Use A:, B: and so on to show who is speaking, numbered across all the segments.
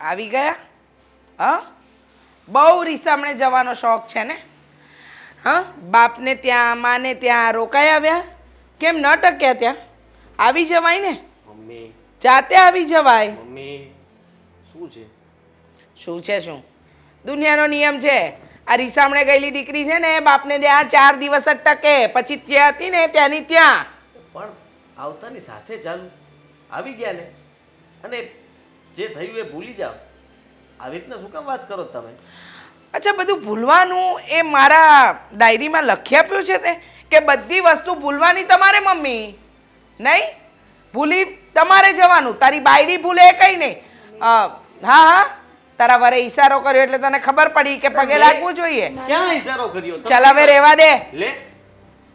A: આવી ગયા? હા, બહુ રીસામણે જવાનો શોખ છે ને? હા, બાપને ત્યાં માને ત્યાં રોકાઈ આવ્યા? કેમ ન ટક્યા ત્યાં? આવી જવાય ને,
B: મમ્મી
A: જાતે આવી જવાય.
B: મમ્મી શું છે?
A: શું છે શું? દુનિયાનો નિયમ છે. આ રીસામણે ગયેલી દીકરી છે ને, બાપને ત્યાં 4 દિવસ જ ટકે, પછી જ્યાં હતી ને ત્યાંની ત્યાં.
B: પણ આવતાની સાથે ચાલુ આવી ગયા ને, અને જે થયું એ ભૂલી જાઓ. આવી રીતના શું કામ વાત કરો તમે?
A: અચ્છા, બધું ભૂલવાનું એ મારા ડાયરીમાં લખી આપ્યું છે તે કે બધી વસ્તુ ભૂલવાની તમારે મમ્મી, નહીં ભૂલી તમારે જવાનું. તારી બાયડી ભૂલે એ કંઈ નહીં. હા હા, તારા વરે ઈશારો કર્યો એટલે તને ખબર પડી કે પગે લાગવું જોઈએ.
B: ક્યાં ઈશારો કર્યો?
A: ચાલ હવે રહેવા દે.
B: લે,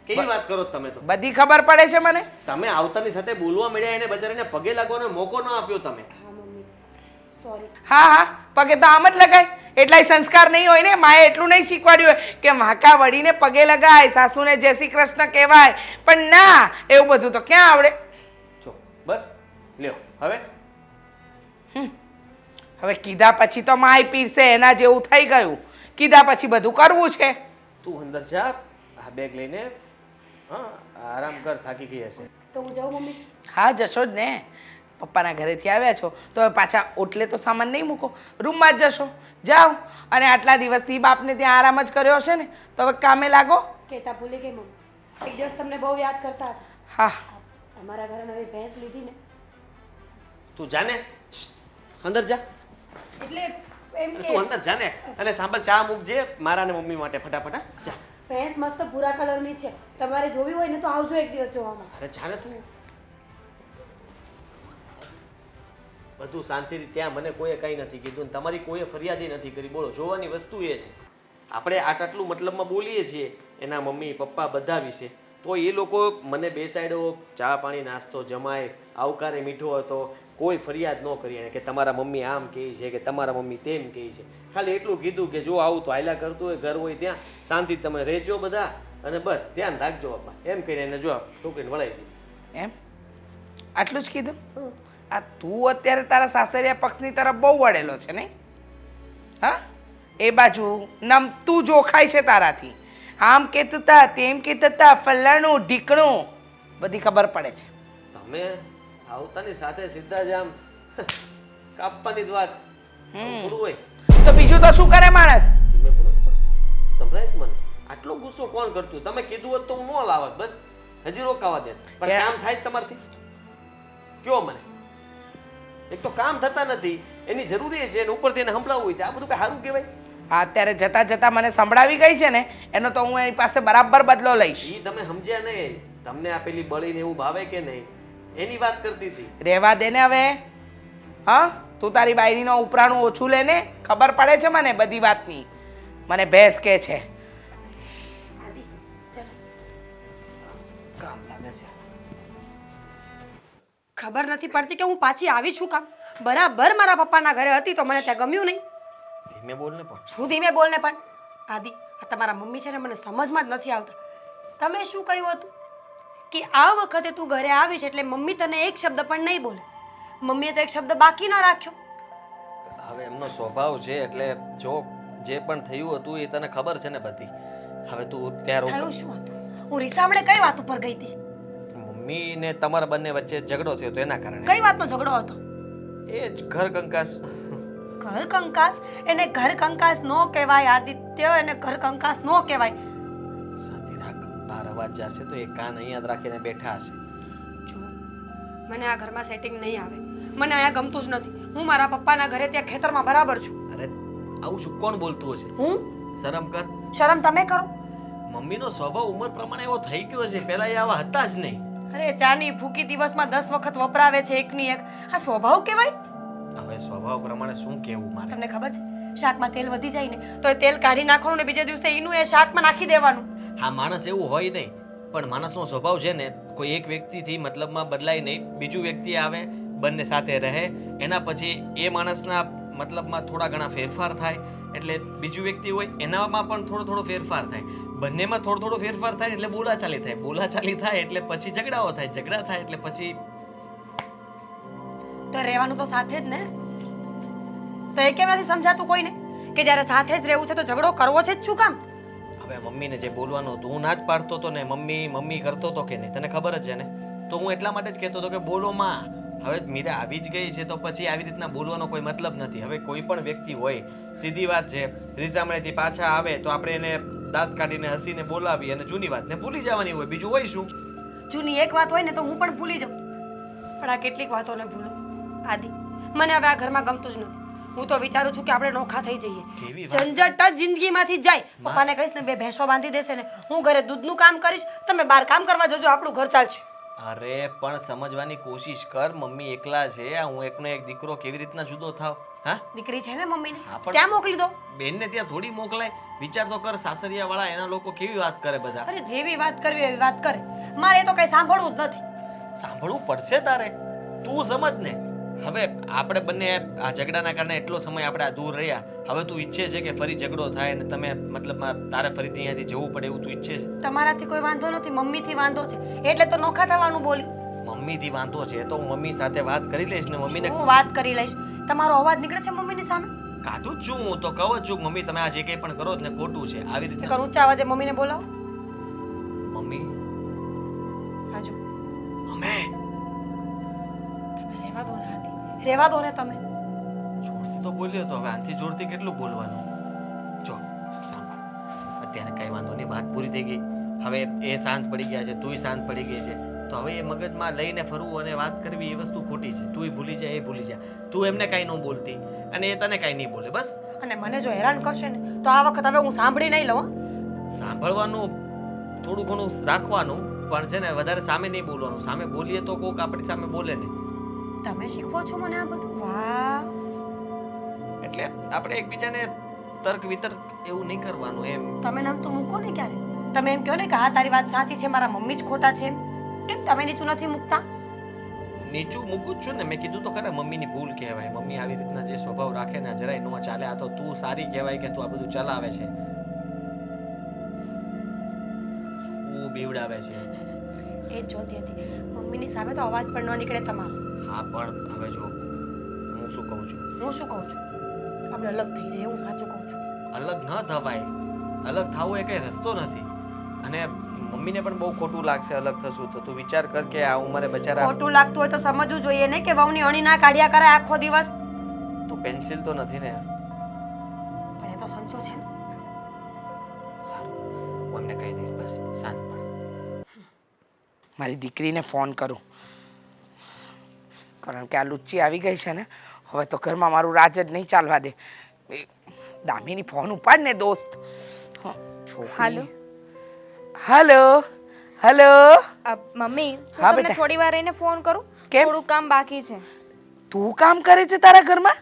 B: કેવી વાત કરો તમે તો?
A: બધી ખબર પડે છે મને.
B: તમે આવતાની સાથે બોલવા મળ્યા, એને બજારીને પગે લાગવાનો મોકો ન આપ્યો તમે.
C: હા મમ્મી સોરી.
A: હા હા, પગે તો આમ જ લગાય. એટલાય સંસ્કાર નહીં હોય ને, માએ એટલું નહીં શીખવાડ્યું હોય કે વાંકા વળીને પગે લગાય, સાસુને જય શ્રી કૃષ્ણ કહેવાય. પણ ના, એવું બધું તો ક્યાં આવડે.
B: જો બસ લ્યો હવે.
A: હવે કીધા પછી તો માય પીરશે, એના જેવું થઈ ગયું. કીધા પછી બધું કરવું છે.
B: તું અંદર જા, આ બેગ લઈને. હા, આરામ કર, થાકી ગઈ હશે.
C: તો હું જાઉં મમ્મી?
A: હા, જશો જ ને. પપ્પાના ઘરેથી આવ્યા છો તો હવે પાછા ઓટલે તો સામાન નહીં મૂકો, રૂમમાં જ જશો. જાઓ. અને આટલા દિવસથી બાપને ત્યાં આરામ જ કર્યો હશે ને, તો હવે કામે લાગો.
C: કહેતા ભૂલી ગઈ મમ્મી. એક દિવસ તમને બહુ યાદ કરતા હતા.
A: હા,
C: અમારા ઘરે નવી ભેંસ લીધી ને,
B: તું જાને, અંદર જા.
C: એટલે એમ
B: તું
C: કે
B: અંદર જાને, અને સાંભળ, ચા મૂકજે મારા ને મમ્મી માટે ફટાફટ. જા.
C: ભેંસ મસ્ત ભૂરા કલરની છે. તમારે જોવી હોય ને તો આવજો એક દિવસ જોવામાં.
B: અરે જાને તું. બધું શાંતિથી, ત્યાં મને કોઈએ કંઈ નથી કીધું ને તમારી કોઈએ ફરિયાદી નથી કરી. બોલો, જોવાની વસ્તુ એ છે. આપણે આટલું મતલબમાં બોલીએ છીએ એના મમ્મી પપ્પા બધા વિશે, તો એ લોકો મને બેસાડ્યો, ચા પાણી નાસ્તો જમાય, આવકારે મીઠો હતો, કોઈ ફરિયાદ ન કરી એને કે તમારા મમ્મી આમ કહે છે કે તમારા મમ્મી તેમ કહે છે. ખાલી એટલું કીધું કે જો આવું તો હાયલા કરતું હોય, ઘર હોય ત્યાં શાંતિ તમે રહેજો બધા, અને બસ ધ્યાન રાખજો બાપા, એમ કહીને એને જો છોકરીને વળાવી દીધી.
A: એમ આટલું જ કીધું? આ તું અત્યારે તારા સાસરિયા પક્ષની તરફ બહુ વળેલો છે નહીં? હા, એ બાજુ નમતું જોખાય છે તારાથી. આમ કહેતું તા, તેમ કહેતા તા, ફલાણું ઢીકણું બધી ખબર પડે છે.
B: તમે આવતાની સાથે સીધા જ આમ કાપવાની જ વાત. થોડું હોય
A: તો બીજું તો શું કરે માણસ?
B: ધીમે બોલો પણ સંભળાય જ મને. આટલો ગુસ્સો કોણ કરતું? તમે કીધું હોત તો હું ન લાવત, બસ હજી રોકાવા દે. પણ કામ થાય જ તમારથી? કયો મને. એક તો કામ થતા નથી, એની જરૂરી છે, અને ઉપરથી એને સંભળાવવું હોય આ બધું કઈ સારું કહેવાય?
A: આ અત્યારે જતા જતા મને સંભળાવી ગઈ છે ને, એનો તો હું એની પાસે બરાબર બદલો લઈશ.
B: ઈ તમે સમજ્યા નહીં. તમને આ પેલી બળીને એવું ભાવે કે નહીં, એની વાત કરતી હતી.
A: રહેવા દે ને હવે. હા, તું તારી બાયડીનો ઉપરાણું ઓછું લે ને, ખબર પડે છે મને બધી વાતની. મને ભેંસ કે છે.
C: આદિ ચાલ.
B: કામ લાગે છે.
C: ખબર નથી પડતી કે હું પાછી આવી છું કામ. બરાબર મારા પપ્પાના ઘરે હતી તો મને ત્યાં ગમ્યું નહીં.
B: ધીમે બોલ ને પણ.
C: શું ધીમે બોલને પણ? આદિ, આ તમારા મમ્મી છે ને, મને સમજમાં જ નથી આવતા. તમે શું કહ્યું હતું કે આ વખતે તું ઘરે આવીશ એટલે મમ્મી તને એક શબ્દ પણ નહીં બોલે. મમ્મીએ તો એક શબ્દ બાકી ન રાખ્યો.
B: હવે એમનો સ્વભાવ છે, એટલે જો જે પણ થયું હતું એ તને ખબર છે ને બધી. હવે તું ત્યાં
C: થયું શું હતું? હું રીસામણે કઈ વાત ઉપર ગઈ હતી?
B: મમ્મી ને તમારા બંને વચ્ચે ઝઘડો થયો તો એના કારણે.
C: કઈ વાતનો ઝઘડો હતો?
B: એ જ ઘર કંકાસ.
C: ઘર કંકાસ? એને ઘર કંકાસ નો કહેવાય આદિત્ય, એને ઘર કંકાસ નો કહેવાય.
B: શાંતિ રાખ, બહાર અવાજ જશે તો એ કાન અહીંયા જ રાખીને બેઠા હશે.
C: જો મને આ ઘરમાં સેટિંગ નહીં આવે. મને અહીંયા ગમતું જ નથી. હું મારા પપ્પાના ઘરે ત્યાં ખેતરમાં બરાબર છું.
B: અરે આવું શું કોણ બોલતું હશે?
C: હું?
B: શરમ કર.
C: શરમ તમે કરો.
B: મમ્મીનો સ્વભાવ ઉંમર પ્રમાણે એવો થઈ ગયો છે, પહેલા એ આવા હતા જ નહીં.
C: અરે ચાની ફૂકી દિવસમાં 10 વખત વપરાવે છે એકની એક. આ સ્વભાવ કહેવાય?
B: હવે સ્વભાવ પ્રમાણે શું કહેવું મારે?
C: તમને ખબર છે શાકમાં તેલ વધી જાય ને તો એ તેલ કાઢી નાખવાનું ને બીજે દિવસે એનું એ શાકમાં નાખી દેવાનું.
B: હા, માણસ એવું હોય નહીં, પણ માણસનો સ્વભાવ છે ને, કોઈ એક વ્યક્તિથી મતલબમાં બદલાય નહીં. બીજું વ્યક્તિ આવે, બંને સાથે રહે, એના પછી એ માણસના મતલબમાં થોડા ઘણા ફેરફાર થાય, એટલે બીજું વ્યક્તિ હોય એનામાં પણ થોડો ફેરફાર થાય. બંનેમાં થોડો ફેરફાર થાય એટલે બોલાચાલી થાય, બોલાચાલી થાય એટલે પછી ઝઘડાઓ થાય, ઝઘડા થાય એટલે પછી
C: તો રહેવાનું તો સાથે જ ને. તો એ કેમ નથી સમજાતું કોઈને કે જ્યારે સાથે જ રહેવું છે તો ઝઘડો કરવો છે જ શું કામ?
B: હવે મમ્મીને જે બોલવાનું હતું હું ના જ પાડતો હતો ને, મમ્મી મમ્મી કરતો હતો કે નહીં તને ખબર જ છે ને, તો હું એટલા માટે જ કહેતો હતો કે બોલો માં. હવે મીરા આવી જ ગઈ છે તો પછી આવી રીતના બોલવાનો કોઈ મતલબ નથી. હવે કોઈ પણ વ્યક્તિ હોય, સીધી વાત છે, રીસામણેથી પાછા આવે તો આપણે એને દાંત કાઢીને હસીને બોલાવી અને જૂની વાતને ભૂલી જવાની હોય, બીજું હોય શું?
C: જૂની એક વાત હોય ને તો હું પણ ભૂલી જાઉં, પણ આ કેટલીક વાતોને ભૂલું. આદિ, મને હવે આ ઘરમાં ગમતું જ નથી. હું તો વિચારું છું કે આપણે નોખા થઈ જઈએ.
B: કેવી વાત?
C: ઝંઝટ જ જિંદગીમાંથી જ જાય. પપ્પાને કહીશ ને 2 ભેંસો બાંધી દેશે ને હું ઘરે દૂધનું કામ કરીશ, તમે બહાર કામ કરવા જજો, આપણું ઘર ચાલશે.
B: અરે પણ સમજવાની કોશિશ કર, મમ્મી એકલા છે, હું એકનો એક દીકરો, કેવી રીતના જુદો થાવ? હા,
C: દીકરી છે ને મમ્મીને,
B: હા, પણ-
C: ત્યાં મોકલી દો.
B: બેનને ત્યાં થોડી મોકલાય. વિચાર તો કર, સાસરિયા વાળા એના લોકો કેવી વાત કરે બધા.
C: અરે જેવી વાત કરવી એવી વાત કરે, મારે તો કઈ સાંભળવું જ નથી.
B: સાંભળવું પડશે તારે, તું સમજ ને. હવે આપણે બંને આ ઝઘડાના કારણે એટલો સમય આપણે આ દૂર રહ્યા. હવે તું ઈચ્છે છે કે ફરી ઝઘડો થાય ને તમે મતલબમાં તારે ફરીથી અહીંયાથી જવું પડે એવું તું ઈચ્છે છે?
C: તમારાથી કોઈ વાંધો નથી, મમ્મીથી વાંધો છે એટલે તો નોખા થવાનું બોલી.
B: મમ્મીથી વાંધો છે તો હું મમ્મી સાથે વાત કરી લઈશ ને. મમ્મીને
C: હું વાત કરી લઈશ. તમારો અવાજ નીકળે છે મમ્મીની સામે.
B: કાઢું જ છું હું તો, કહું જ છું મમ્મી તમે આ જે કંઈ પણ કરો જ ને ખોટું છે. આવી રીતે
C: એકવાર ઊંચા અવાજે મમ્મીને બોલાવો.
B: મમ્મી
C: હાજુ
B: અમે
C: તમે રહેવા દો ને આદિ, રહેવા દો ને તમે.
B: જોરથી તો બોલ્યો તો, હવે આનાથી જોરથી કેટલું બોલવાનું? જો સાંભળ, અત્યારે કઈ વાંધો નહીં, વાત પૂરી થઈ ગઈ. હવે એ શાંત પડી ગયા છે, તુંય શાંત પડી ગઈ છે, તો હવે એ મગજમાં લઈને ફરવું અને વાત કરવી એ વસ્તુ ખોટી છે. તુંય ભૂલી જાય, એ ભૂલી જાય. તું એમને કાંઈ ન બોલતી અને એ તને કાંઈ નહીં બોલે, બસ.
C: અને મને જો હેરાન કરશે ને તો આ વખત હવે હું સાંભળી નહીં લઉં.
B: સાંભળવાનું થોડું ઘણું રાખવાનું, પણ છે ને વધારે સામે નહીં બોલવાનું. સામે બોલીએ તો કોક આપણી સામે બોલે ને.
C: તમે શીખવો છો મને આ બધું? વાહ.
B: એટલે આપણે એકબીજાને તર્ક વિતર્ક એવું નહીં કરવાનું એમ.
C: તમે નામ તો મૂકો ને ક્યારે. તમે એમ કહો ને કે હા તારી વાત સાચી છે, મારા મમ્મી જ ખોટા છે. કેમ તમે નીચું નથી મૂકતા?
B: નીચું મૂકું જ છું ને. મેં કીધું તો ખરા, મમ્મીની ભૂલ કહેવાય. મમ્મી આવી રીતના જે સ્વભાવ રાખે ને જરાય ન ચાલે. આ તો તું સારી કહેવાય કે તું આ બધું ચલાવે છે, તું બીવડાવે છે.
C: એ જ જોતી હતી, મમ્મીની સામે તો અવાજ પણ ન નીકળે તમારો.
B: હા પણ હવે જો હું શું કહું છું,
C: હું શું કહું છું? આપણે અલગ થઈ જઈએ, હું સાચું કહું છું.
B: અલગ ન થવાય. અલગ થવું એ કઈ રસ્તો નથી. અને મમ્મીને પણ બહુ ખોટું લાગશે અલગ થશું તો. તું વિચાર કર કે આ ઉંમરે બચારા.
C: ખોટું લાગતું હોય તો સમજવું જોઈએ ને કે વહુની અણી ના કાઢ્યા કરે આખો દિવસ.
B: તું પેન્સિલ તો નથી ને?
C: પણ એ તો સંચો છે ને.
B: સારું, હું એમને કહી દઈશ, બસ શાંત પડ.
A: મારી દીકરીને ફોન કરું, કારણ કે આ લુચ્ચી આવી ગઈ છે ને, હવે તો ઘરમાં મારું રાજ જ નહીં ચાલવા દે. એ દામિની ફોન ઉપાડ ને દોસ્ત. હા, છોકરી.
D: હાલો.
A: Hello hello.
D: મમ્મી
A: હા,
D: હું તમને
A: બેટા.
D: થોડી વાર રહીને ફોન કરું?
A: કેમ?
D: થોડું કામ બાકી છે.
A: તું કામ કરે છે તારા ઘરમાં?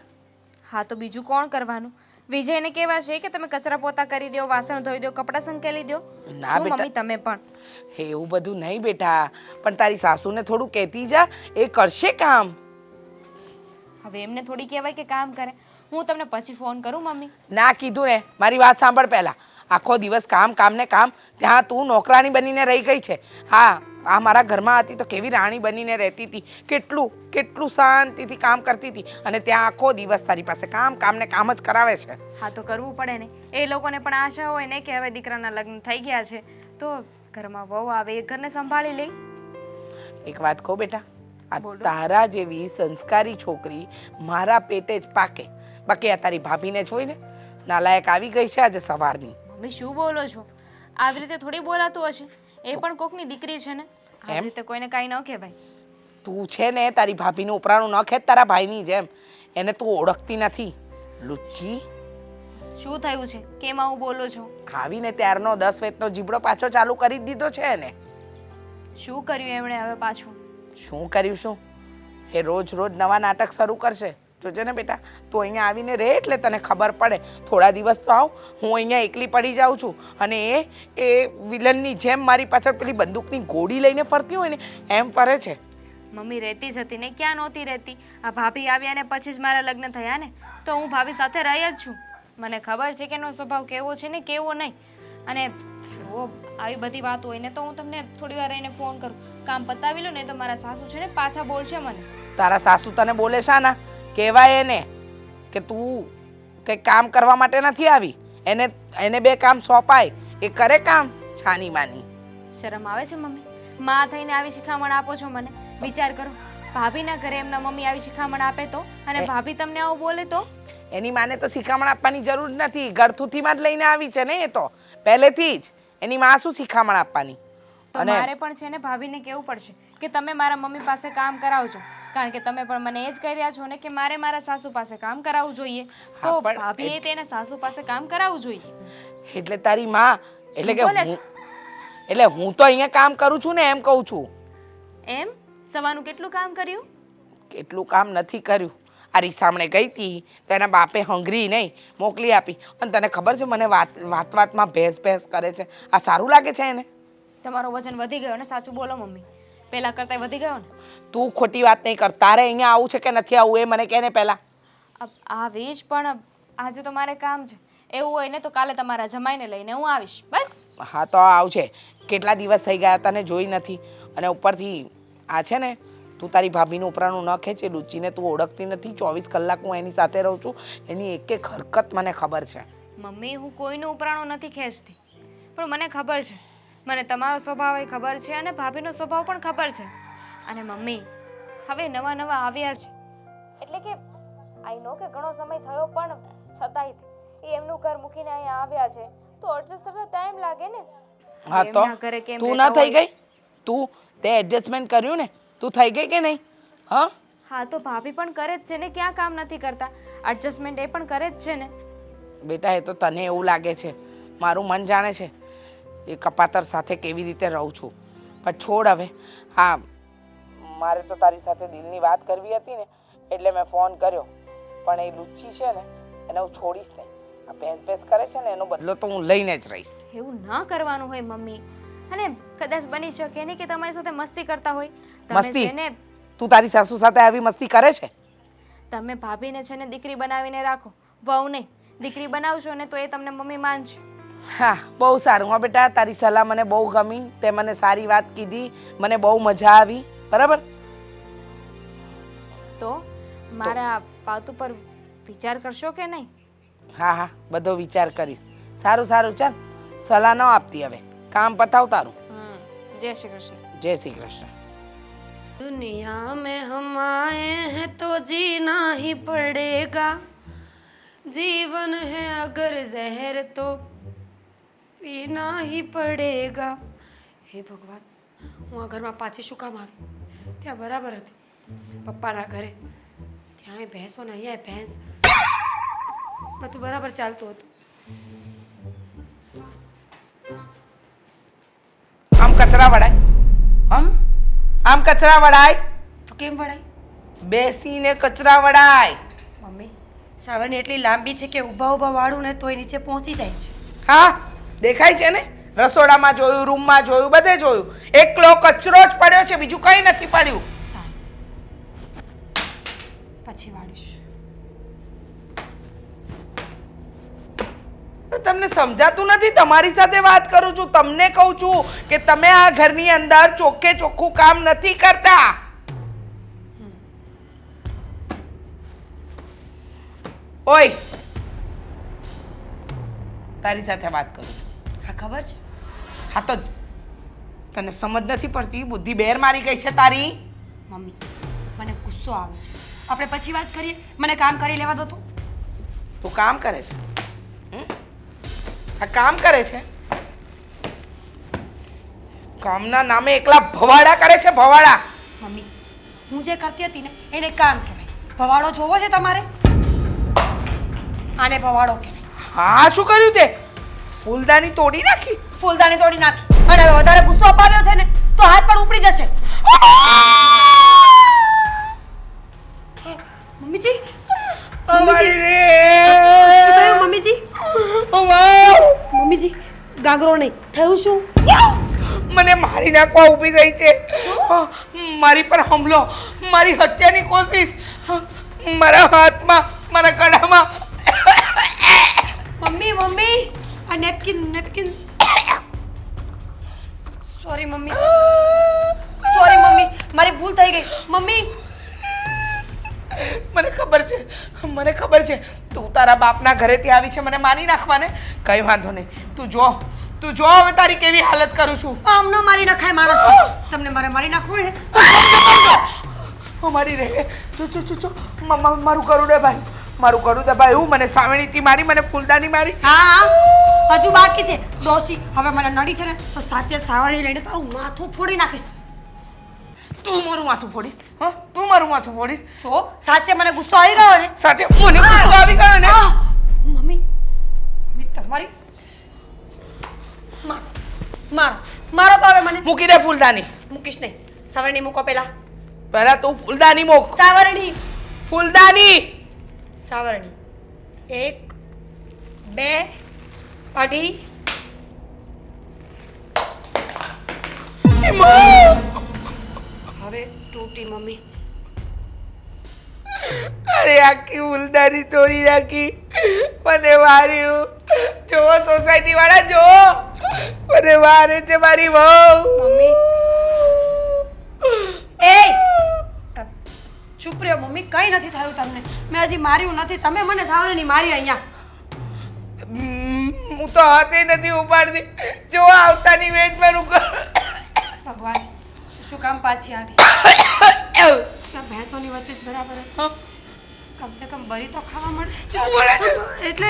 D: હા તો બીજું કોણ કરવાનું? વિજયને કેવા છે કે તમે કચરા પોતા કરી દો, વાસણ ધોઈ દો, કપડાં સંકેલી દો.
A: ના
D: શું
A: બેટા.
D: મમ્મી તમે પણ?
A: એવું બધું નહીં બેટા, પણ તારી સાસુને થોડું કહેતી જા, એ કરશે કામ.
D: હવે એમને થોડી કહેવાય કે કામ કરે. હું તમને પછી ફોન કરું મમ્મી.
A: ના કીધું ને, મારી વાત સાંભળ પહેલા. આખો દિવસ કામ કામ ને કામ, ત્યાં તું નોકરાણી બનીને રહી ગઈ છે. હા, આ મારા ઘરમાં હતી તો કેવી રાણી બનીને રહેતી હતી, કેટલું કેટલું શાંતિથી કામ કરતી હતી, અને ત્યાં આખો દિવસ તારી પાસે કામ કામ ને કામ જ કરાવે છે.
D: હા તો કરવું પડે ને. એ લોકોને પણ આશા હોય ને કે હવે દીકરાના લગ્ન થઈ ગયા છે તો ઘરમાં વહુ આવે એ ઘરને સંભાળી લે.
A: એક વાત કહું બેટા, આ
D: બોલો.
A: તારા જેવી સંસ્કારી છોકરી મારા પેટે જ પાકે. બાકી આ તારી ભાભીને જોઈને નાલાયક આવી ગઈ છે આજે સવારની.
D: મમ્મી શું બોલો છો? આવી રીતે થોડી બોલાતું હશે. એ પણ કોકની દીકરી છે ને. આવી
A: એમ?
D: રીતે કોઈને કાંઈ ન કહેવાય.
A: તું છે ને તારી ભાભીનું ઉપરાણું ન ખેંચ તારા ભાઈની જેમ. એને તું ઓળખતી નથી, લુચ્ચી.
D: શું થયું છે? કેમ આવું બોલો છો?
A: આવીને ત્યારનો 10 વેતનો જીબડો પાછો ચાલુ કરી જ દીધો છે એને.
D: શું કર્યું એમણે હવે પાછું?
A: શું કર્યું શું? એ રોજ રોજ નવા નાટક શરૂ કરશે. જોજે ને બેટા, તું અહીંયા આવીને રહે એટલે તને ખબર પડે. થોડા દિવસ તો આવ, હું અહીંયા એકલી પડી જાઉં છું, અને એ વિલનની જેમ મારી પાછળ પેલી બંદૂકની ગોળી લઈને ફરતી હોય ને એમ ફરે છે.
D: મમ્મી રહેતી જ હતી ને, ક્યાં નહોતી રહેતી? આ ભાભી આવ્યા ને પછી જ મારા લગ્ન થયા ને, તો હું ભાભી સાથે રહી જ છું. મને ખબર છે કે એનો સ્વભાવ કેવો છે ને કેવો નહીં. અને જો આવી બધી વાત હોય ને તો હું તમને થોડી વાર રહીને ફોન કરું. કામ પતાવી લો ને તો મારા સાસુ છે ને પાછા બોલશે મને.
A: તારા સાસુ તને બોલે છે ના? કહેવાય એને કે તું કંઈ કામ કરવા માટે નથી આવી. એને બે કામ સોંપાય, એ કરે કામ છાની માની.
D: શરમ આવે છે મમ્મી? માં થઈને આવી શિખામણ આપો છો મને? વિચાર કરો, ભાભીના ઘરે એમના મમ્મી આવી શિખામણ આપે તો, અને ભાભી તમને આવું બોલે તો?
A: એની માને તો શિખામણ આપવાની જરૂર નથી, ઘરથુથીમાં જ લઈને આવી છે ને એ તો પહેલેથી જ. એની માં શું શિખામણ આપવાની?
D: તો મારે પણ છે ને ભાભીને કહેવું પડશે કે તમે મારા મમ્મી પાસે કામ કરાવજો, કારણ કે તમે પણ મને એ જ કહી રહ્યા છો ને કે મારે મારા સાસુ પાસે કામ કરાવવું જોઈએ. તો ભાભીએ તેના સાસુ પાસે કામ કરાવવું જોઈએ.
A: એટલે તારી માં એટલે કે
D: શું બોલે છે?
A: હું તો અહીંયા કામ કરું છું ને એમ કહું છું.
D: એમ? સવાનું કેટલું કામ કર્યું?
A: કેટલું કામ નથી કર્યું. આ રીસામણે ગઈ હતી તો એના બાપે હંગરી નહીં મોકલી આપી. અને તને ખબર છે મને વાતમાં ભેંસ કરે છે. આ સારું લાગે છે એને?
D: તમારો વજન વધી ગયો ને? સાચું બોલો મમ્મી, પહેલા કરતાં વધી ગયો ને?
A: તું ખોટી વાત નહીં કર. તારે અહીંયા આવું છે કે નથી આવું એ મને કહે ને પહેલા.
D: આવીશ, પણ આજે તો મારે કામ છે. એવું હોય ને તો કાલે તમારા જમાઈને લઈને હું આવીશ. બસ.
A: હા તો આવશે. કેટલા દિવસ થઈ ગયા તને જોઈ નથી. અને ઉપરથી આ છે ને તું તારી ભાભીનું ઉપરાનું ન ખેંચે. રુચિને તું ઓળખતી નથી. 24 કલાક હું એની સાથે રહું છું. એની એક એક હરકત મને ખબર છે.
D: મમ્મી, હું કોઈનું ઉપરાણું નથી ખેંચતી, પણ મને ખબર છે. મને તમારો સ્વભાવ એ ખબર છે અને ભાભીનો સ્વભાવ પણ ખબર છે. અને મમ્મી, હવે નવા આવ્યા છે એટલે કે આઈ નો કે ઘણો સમય થયો, પણ છતાંય એ એમનું ઘર મૂકીને અહીંયા આવ્યા છે તો એડજસ્ટ કરતા ટાઈમ લાગે ને.
A: હા તો તું ના થઈ ગઈ? તું તે એડજસ્ટમેન્ટ કર્યું ને? તું થઈ ગઈ કે નહીં?
D: હા તો ભાભી પણ કરે જ છે ને, ક્યાં કામ નથી કરતા? એડજસ્ટમેન્ટ એ પણ કરે જ છે ને.
A: બેટા એ તો તને એવું લાગે છે, મારું મન જાણે છે એ કપાતર સાથે કેવી રીતે રહું છું. પણ છોડ હવે. હા, મારે તો તારી સાથે દિલની વાત કરવી હતી ને એટલે મેં ફોન કર્યો. પણ એ લુચ્ચી છે ને એને હું છોડીશ નહીં. આ ભેંસ કરે છે ને એનો બદલો તો હું લઈને જ રહીશ.
D: એવું ના કરવાનું હોય મમ્મી. અને કદાચ બની શકે ને કે તમારી સાથે મસ્તી કરતા હોય. તમે છે ને,
A: તું તારી સાસુ સાથે આવી મસ્તી કરે છે?
D: તમે ભાભીને છે ને દીકરી બનાવીને રાખો, વહુ નહીં. દીકરી બનાવશો ને તો એ તમને મમ્મી માનશે.
A: હા, બહુ સારું. હા બેટા, તારી સલાહ મને બહુ ગમી. તે મને સારી વાત કીધી, મને બહુ મજા આવી. બરાબર?
D: તો મારા પાત ઉપર વિચાર કરશો કે નહીં?
A: હા, બધો વિચાર કરીશ. સારું, ચાલ. સલાહ ન આપતી હવે. કામ પતાવ તારું.
D: જય શ્રી કૃષ્ણ.
A: જય શ્રી કૃષ્ણ.
C: दुनिया में हम आए हैं तो जीना ही पड़ेगा, जीवन है अगर जहर तो पीना ही पड़ेगा. હે ભગવાન, હું આ ઘરમાં પાછી શું કામ આવી? ત્યાં બરાબર હતી પપ્પાના ઘરે. ત્યાં ભેંસો ને અહીંયા ભેંસ, બધું બરાબર ચાલતું હતું.
A: આમ કચરા વડાય? આમ કચરા વડાય?
C: તો કેમ વળાય?
A: બેસીને કચરા વડાય.
C: મમ્મી, સાવરણી એટલી લાંબી છે કે ઊભા વાળું ને તોય નીચે પહોંચી જાય છે.
A: હા, દેખાય છે ને? રસોડામાં જોયું, રૂમમાં જોયું, બધે જોયું. એકલો કચરો જ પડ્યો છે, બીજું કંઈ નથી પડ્યું.
C: સારું, પછી વાળીશ.
A: તમને સમજાતું નથી? તમારી સાથે વાત કરું છું, તમને કહું છું કે તમે આ ઘરની અંદર ચોખ્ખે ચોખ્ખું કામ નથી કરતા. ઓય, તારી સાથે વાત કરું છું.
C: હા ખબર છે.
A: હા તો તને સમજ નથી પડતી? બુદ્ધિ બેર મારી ગઈ છે તારી?
C: મમ્મી, મને ગુસ્સો આવે છે. આપણે પછી વાત કરીએ. મને કામ કરી લેવા દો તો.
A: તું કામ કરે છે? આ કામ કરે છે? કામના નામે એકલા ભવાડા કરે છે, ભવાડા.
C: મમ્મી, હું જે કરતી હતી ને એને કામ કહેવાય. ભવાડો જોવો છે તમારે? આને ભવાડો કહેવાય.
A: હા, શું કર્યું તે? ફૂલદાની તોડી નાખી?
C: ફૂલદાની તોડી નાખી. અને હવે વધારે ગુસ્સો અપાવ્યો છે ને તો હાથ પણ ઉપડી જશે. મમ્મીજી, શું થયું મમ્મીજી? મમ્મીજી, ગાગરો નહીં થયું શું?
A: મને મારી નાખવા ઊભી ગઈ છે. મારી પર હુમલો, મારી હત્યાની કોશિશ, મારા હાથમાં, મારા ગળામાં.
C: મમ્મી, આ નેપકિન. સોરી મમ્મી, મારી ભૂલ થઈ ગઈ. મમ્મી,
A: મને ખબર છે તું તારા બાપના ઘરેથી આવી છે મને મારી નાખવાને. કઈ વાંધો નહીં, તું જો હવે તારી કેવી હાલત કરું છું.
C: આમ ન મારી નખાય માણસ. તમને મારે મારી નાખવું હોય ને તો
A: મારી રે જો મારું કરું દે ભાઈ હું મને સામેણીથી મારી, મને ફૂલદાની મારી.
C: હા હજુ બાકી છે ડોશી. હવે મને નડી છે ને તો સાચે સાવરણી લઈને તારું માથું ફોડી નાખીશ.
A: તું મારું માથું ફોડીશ? હા, તું મારું માથું ફોડીશ?
C: જો સાચે મને ગુસ્સો આવી ગયો ને.
A: સાચે મને ગુસ્સો આવી ગયો ને.
C: મમ્મી તમારી મારો તો હવે મને
A: મૂકી દે ફૂલદાની.
C: મૂકીશ નહીં. સાવરણી મૂકો
A: પહેલા તું ફૂલદાની મૂક.
C: સાવરણી
A: ફૂલદાની.
C: સાવરણી 1 2 અઢી. હવે તૂટી મમ્મી.
A: અરે આખી ફૂલદાની તોડી નાખી, મને માર્યું. જો સોસાયટી વાળા જો મને મારે છે મારી વહુ.
C: મમ્મી એ ચૂપ રહ્યો મમ્મી. કઈ નથી થયું તમને. મેં હજી માર્યું નથી. તમે મને સાવરણી મારી અહીંયા.
A: હું તો હાથે નથી ઉપાડતી. જો આવતાની વેચ મારું
C: ભગવાન શું કામ પાછી આવી? ભેંસોની વચ્ચે જ બરાબર હતી. કમસે કમ બરી તો ખાવા મળે. એટલે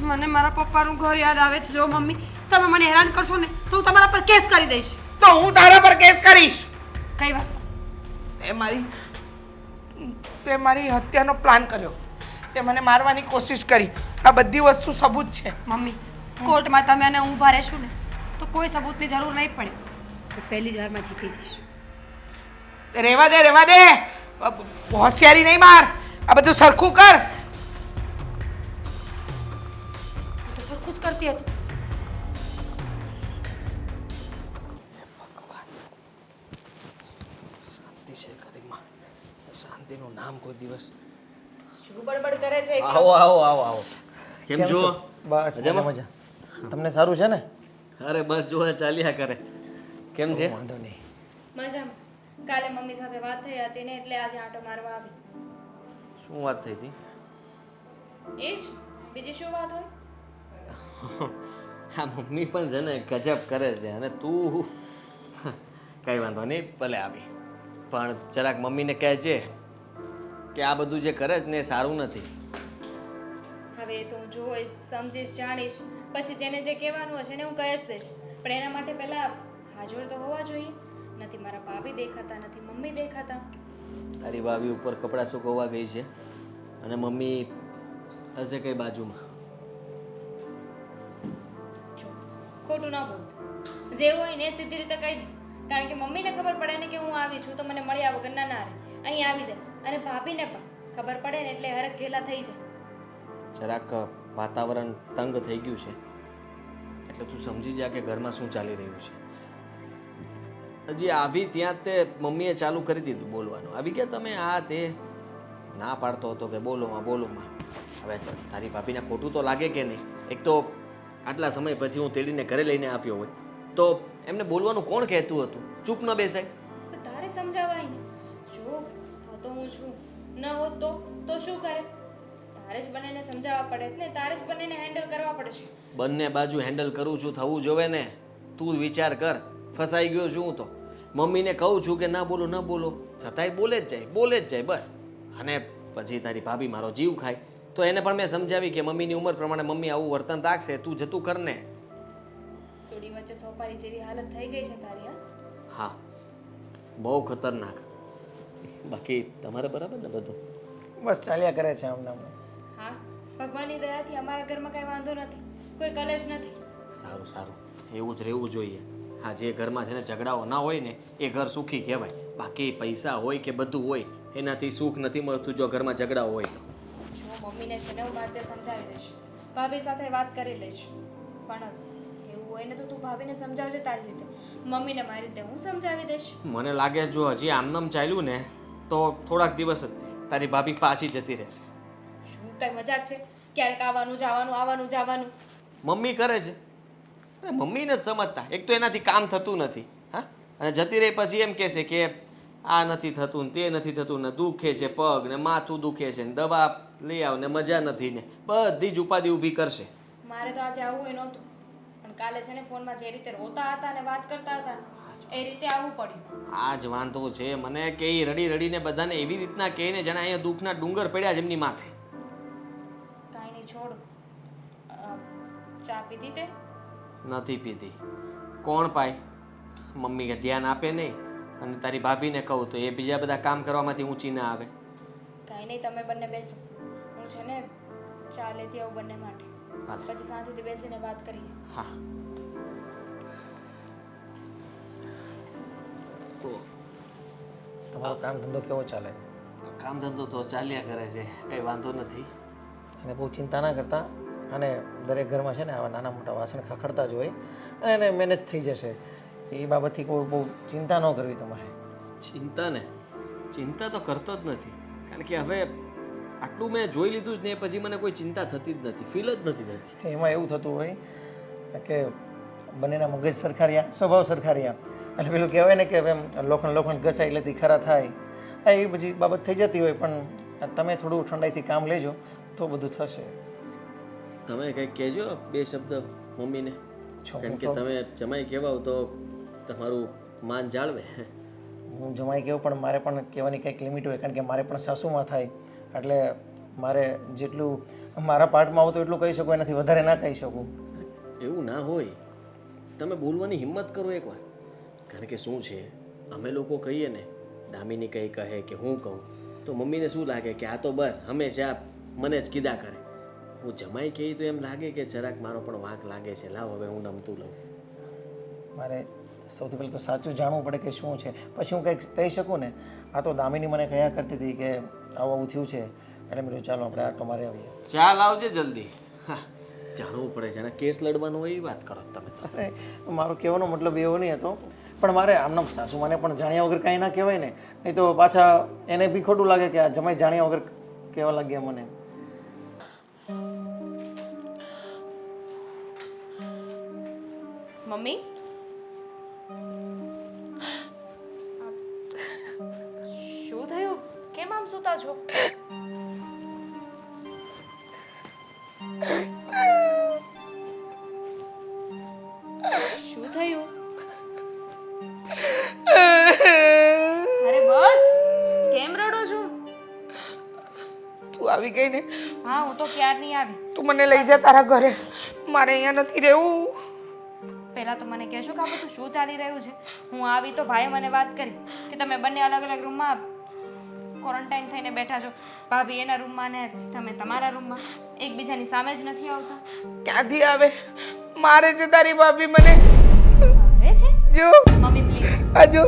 C: મને મારા પપ્પાનું ઘર યાદ આવે છે. જો મમ્મી તમે મને હેરાન કરશો ને તો હું તમારા પર કેસ કરી દઈશ.
A: તો હું તારા પર કેસ કરીશ.
C: કઈ વાત?
A: તે મારી હત્યાનો પ્લાન કર્યો. તે મને મારવાની કોશિશ કરી. આ બધી વસ્તુ સબૂત છે.
C: મમ્મી કોર્ટમાં તમે અને હું ઊભા રહેશું ને તો કોઈ સબૂતની જરૂર નહીં પડે. હું પહેલી જ હારમાં જીતી જઈશ.
A: રેવા દે. હોશિયારી નહીં માર. આ બધું સરખું કર.
C: હું તો સરખું જ કરતી હતી.
B: શાંતિ છે ઘરમાં. શાંતિનું નામ કોઈ દિવસ.
D: શું બડબડ કરે છે?
B: આવો. કેમ છો?
E: બસ મજા. તમને સારું છે ને?
B: અરે બસ જો ને ચાલ્યા કરે. કેમ છે?
E: વાંધો નહીં.
D: મજામાં. કાલે મમ્મી સાથે વાત થઈ હતી ને એટલે આજે આંટો મારવા આવી.
B: શું વાત થઈ હતી?
D: એ જ બીજી શું વાત હોય?
B: હા મમ્મી પણ છે ને ગજબ કરે છે અને તું કઈ વાંધો નહીં ભલે આવી, પણ જરાક મમ્મીને કહેજે કે આ બધું જે કરે છે ને એ સારું નથી.
D: હવે એ તો હું જોઈશ, સમજીશ, જાણીશ, પછી જેને જે કહેવાનું હશે ને હું કહી જ દઈશ. પણ એના માટે પહેલા હાજર તો હોવા જોઈએ. નથી મારા ભાભી દેખાતા, નથી મમ્મી દેખાતા.
B: તારી ભાભી ઉપર કપડાં સુકવવા ગઈ છે અને મમ્મી હશે કઈ બાજુમાં.
D: જો ખોટું ના બોલ. જે હોય ને એ સીધી રીતે કહી દે. કારણ કે મમ્મીને ખબર પડે ને કે હું આવી છું તો મને મળ્યા વગર ના રહે, અહીં આવી જાય. અને ભાભીને પણ ખબર પડે ને એટલે હરખ ઘેલા થઈ જાય.
B: જરાક વાતાવરણ તંગ થઈ ગયું છે એટલે તું સમજી જા કે ઘરમાં શું ચાલી રહ્યું છે. હજી આવી ત્યાં તે મમ્મીએ ચાલુ કરી દીધું બોલવાનું. આવી ગયા તમે આ તે ના પાડતો હતો કે બોલોમાં. હવે તો તારી ભાભીને ખોટું તો લાગે કે નહીં? એક તો આટલા સમય પછી હું તેડીને ઘરે લઈને આવ્યો હોય તો એમને બોલવાનું કોણ કહેતું હતું? ચૂપ ન બેસાય?
D: તારે સમજાવાય ને. જો તો હું છું, ન હોત તો શું કરે? તારે જ બંનેને સમજાવવા પડે ને, તારે જ બંનેને હેન્ડલ કરવા પડશે.
B: બંને બાજુ હેન્ડલ કરું છું, થવું જોવે ને. તું વિચાર કર, ફસાઈ ગયો છું હું તો. મમ્મીને કહું છું કે ના બોલો, છતાંય બોલે જ જાય બસ. અને પછી તારી ભાભી મારો જીવ ખાય તો એને પણ મેં સમજાવી કે મમ્મીની ઉંમર પ્રમાણે મમ્મી આવું વર્તન રાખશે, તું જતું કર ને.
D: સોડી વચ્ચે સોપારી જેવી હાલત થઈ ગઈ છે તારી.
B: હા બહુ ખતરનાક. બાકી તમારે બરાબર ને બધું?
E: બસ ચાલ્યા કરે છે આમને.
D: હા, ભગવાનની દયાથી અમારા ઘરમાં કઈ વાંધો નથી, કોઈ કલેશ નથી.
B: સારું એવું જ રહેવું જોઈએ. હા, જે ઘરમાં છે ને ઝઘડાઓ ના હોય ને એ ઘર સુખી કહેવાય. બાકી પૈસા હોય કે બધું હોય એનાથી સુખ નથી મળતું જો ઘરમાં ઝઘડાઓ હોય તો.
D: જો મમ્મીને છે ને હું બાદ સમજાવી દઈશ, ભાભી સાથે વાત કરી લઈશ. પણ એવું હોય ને તો તું ભાભીને સમજાવજે તારી રીતે, મમ્મીને મારી રીતે હું સમજાવી દઈશ.
B: મને લાગે છે જો હજી આમનામ ચાલ્યું ને તો થોડાક દિવસ જ તારી ભાભી પાછી જતી રહેશે.
D: શું કઈ મજાક છે? ક્યારેક આવવાનું જવાનું.
B: મમ્મી કરે છે અરે મમ્મીને જ સમજતા. એક તો એનાથી કામ થતું નથી. હા, અને જતી રહી પછી એમ કહેશે કે આ નથી થતું ને તે નથી થતું ને દુખે છે પગ ને માથું દુખે છે ને દવા લઈ આવ ને મજા નથી ને બધી જ ઉપાધિ ઊભી કરશે.
D: મારે તો આજે આવવું નહોતું, પણ કાલે છે ને ફોનમાં જે રીતે રોતા હતા ને વાત કરતા હતા એ રીતે આવવું પડ્યું.
B: આ જ વાંધો છે મને કે ઈ રડી રડીને બધાને એવી રીતના કહે ને જાણે અહીંયા દુઃખના ડુંગર પડ્યા છે એમની માથે.
D: કાંઈ નહીં, છોડ. ચા પીધી તે?
B: નથી પીધી. કોણ પાય? મમ્મી કે ધ્યાન આપે નહીં અને તારી ભાભીને કહું તો એ બીજા બધા કામ કરવામાંથી ઊંચી ના આવે.
D: કાંઈ નહીં, તમે બંને બેસો. હું છે ને ચા લેતી આવું બંને માટે,
B: ભલે.
D: પછી શાંતિથી બેસીને વાત કરીએ.
B: હા. તો
E: તમારો કામ ધંધો કેવો ચાલે?
B: કામ ધંધો તો ચાલ્યા કરે છે, કંઈ વાંધો નથી.
E: અને બહુ ચિંતા ના કરતા, અને દરેક ઘરમાં છે ને આવા નાના મોટા વાસણ ખખડતા જ હોય અને એને મેનેજ થઈ જશે. એ બાબતથી કોઈ બહુ ચિંતા ન કરવી તમારે.
B: ચિંતા ને ચિંતા તો કરતો જ નથી, કારણ કે હવે આટલું મેં જોઈ લીધું જ ને પછી મને કોઈ ચિંતા થતી જ નથી, ફીલ જ નથી થતી.
E: એમાં એવું થતું હોય કે બંનેના મગજ સરખાર્યા, સ્વભાવ સરખાર્યા, એટલે પેલું કહેવાય ને કે એમ લોખંડ લોખંડ ઘસાય એટલેથી ખરા થાય, એ બધી બાબત થઈ જતી હોય. પણ તમે થોડું ઠંડાઈથી કામ લેજો તો બધું થશે.
B: તમે કંઈક કહેજો બે શબ્દ મમ્મીને, કારણ કે તમે જમાઈ કહેવાઓ તો તમારું માન જાળવે.
E: હું જમાઈ કહું પણ મારે પણ કહેવાની કંઈક લિમિટ હોય, કારણ કે મારે પણ સાસુમાં થાય, એટલે મારે જેટલું મારા પાર્ટમાં આવતું એટલું કહી શકું, એનાથી વધારે ના કહી શકું.
B: એવું ના હોય, તમે બોલવાની હિંમત કરો એકવાર. કારણ કે શું છે, અમે લોકો કહીએ ને, દામિની કંઈ કહે કે હું કહું તો મમ્મીને શું લાગે કે આ તો બસ હંમેશા મને જ કીધા કરે. હું જમાઈ કહી તો એમ લાગે કે જરાક મારો પણ વાંક લાગે છે, લાવ હવે હું નમતું લઉં.
E: મારે સૌથી પહેલાં તો સાચું જાણવું પડે કે શું છે, પછી હું કંઈક કહી શકું ને. આ તો દામિની મને કહ્યા કરતી હતી કે આવું આવું થયું છે, એટલે મેં ચાલો આપણે આટો મારી આવીએ.
B: ચાલ આવજે જલ્દી. હા, જાણવું પડે, જાણે કેસ લડવાનો હોય એ વાત કરો તમે તો.
E: અરે મારો કહેવાનો મતલબ એવો નહીં હતો, પણ મારે આમના સાસુમાને પણ જાણ્યા વગર કાંઈ ના કહેવાય ને, નહીં તો પાછા એને બી ખોટું લાગે કે આ જમાઈ જાણ્યા વગર કહેવા લાગ્યા મને.
D: મમ્મી, શું થયું? કેમ આમ સૂતા છો? શું થયું? અરે બસ, કેમ રડો છો?
A: તું આવી ગઈ ને,
D: હા, હું તો ક્યારની આવી.
A: તું મને લઈ જા તારા ઘરે, મારે અહીંયા નથી રહેવું.
D: પહેલા તો મને કહેશો કે આ બધું શું ચાલી રહ્યું છે? હું આવી તો ભાઈએ મને વાત કરી કે તમે બંને અલગ અલગ રૂમમાં ક્વોરન્ટાઇન થઈને બેઠા છો. ભાભી એના રૂમમાં ને તમે તમારા રૂમમાં, એકબીજાની સામે જ નથી આવતા.
A: ક્યાંથી આવે? મારે છે તારી ભાભી મને.
D: અરે છે
A: જો
D: મમ્મી પ્લીઝ.
A: આ જો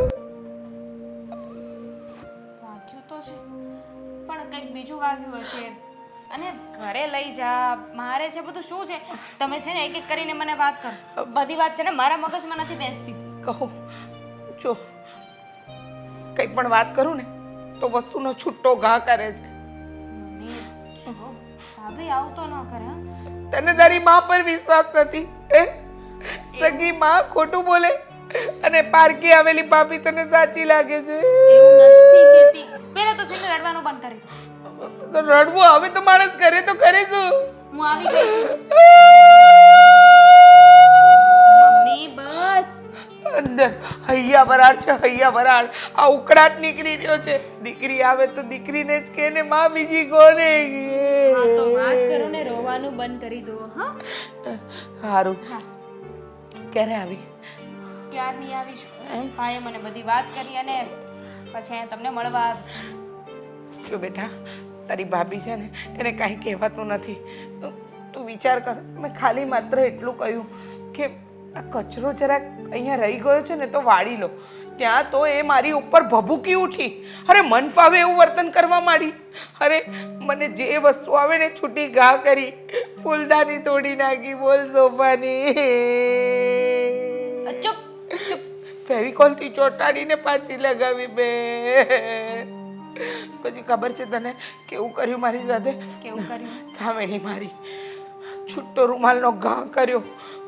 D: વાગ્યું તો છે, પણ કંઈક બીજું વાગ્યું હશે. અને ઘરે લઈ જા, મારે છે બધું શું છે? તમે છે ને એક એક કરીને મને વાત કરો. બધી વાત છે ને મારા મગજમાં નથી બેસતી.
A: કહું જો, કંઈ પણ વાત કરું ને તો વસ્તુનો છૂટો ઘા કરે છે.
D: મમ્મી, જો, ભાભી આવું તો ન કરે. હા?
A: તને તારી મા પર વિશ્વાસ નથી? સગી માં ખોટું બોલે અને પારકી આવેલી ભાભી તને સાચી લાગે છે?
D: એવું નથી કહેતી. પહેલા તો છે ને રડવાનું બંધ કરી દો.
A: તો રડવું હવે તો માણસ કરે તો કરે શું?
D: હું આવી ગઈ છું. મમ્મી બસ.
A: અંદર હૈયા વરાળ છે, હૈયા વરાળ. આ ઉકળાટ નીકળી રહ્યો છે. દીકરી આવે તો દીકરીને જ કે ને માં બીજી કોને
D: હા તો વાત કરો ને, રોવાનું બંધ કરી દો. હા,
A: સારું.
D: હા.
A: ક્યારે આવી?
D: ક્યારની આવી છું. ભાઈએ મને બધી વાત કરી અને પછી અહીંયા તમને મળવા આવી.
A: જો બેટા, તારી ભાભી છે ને એને કાંઈ કહેવાતું નથી. તું વિચાર કર, મેં ખાલી માત્ર એટલું કહ્યું કે આ કચરો જરાક અહીંયા રહી ગયો છે ને તો વાળી લો. ત્યાં તો એ મારી ઉપર ભભૂકી ઉઠી. અરે મન ફાવે એવું વર્તન કરવા માંડી. અરે મને જે વસ્તુ આવે ને છૂટી ઘા કરી, ફૂલદાની તોડી નાખી, બોલ સોફાની.
D: ચૂપ ચૂપ.
A: ફેવિકોલથી ચોંટાડીને પાછી લગાવી બે. પછી ખબર છે તને કેવું કર્યું મારી સાથે?
D: કેવું કર્યું?
A: સામેની મારી છૂટો રૂમાલનો ઘા કર્યો.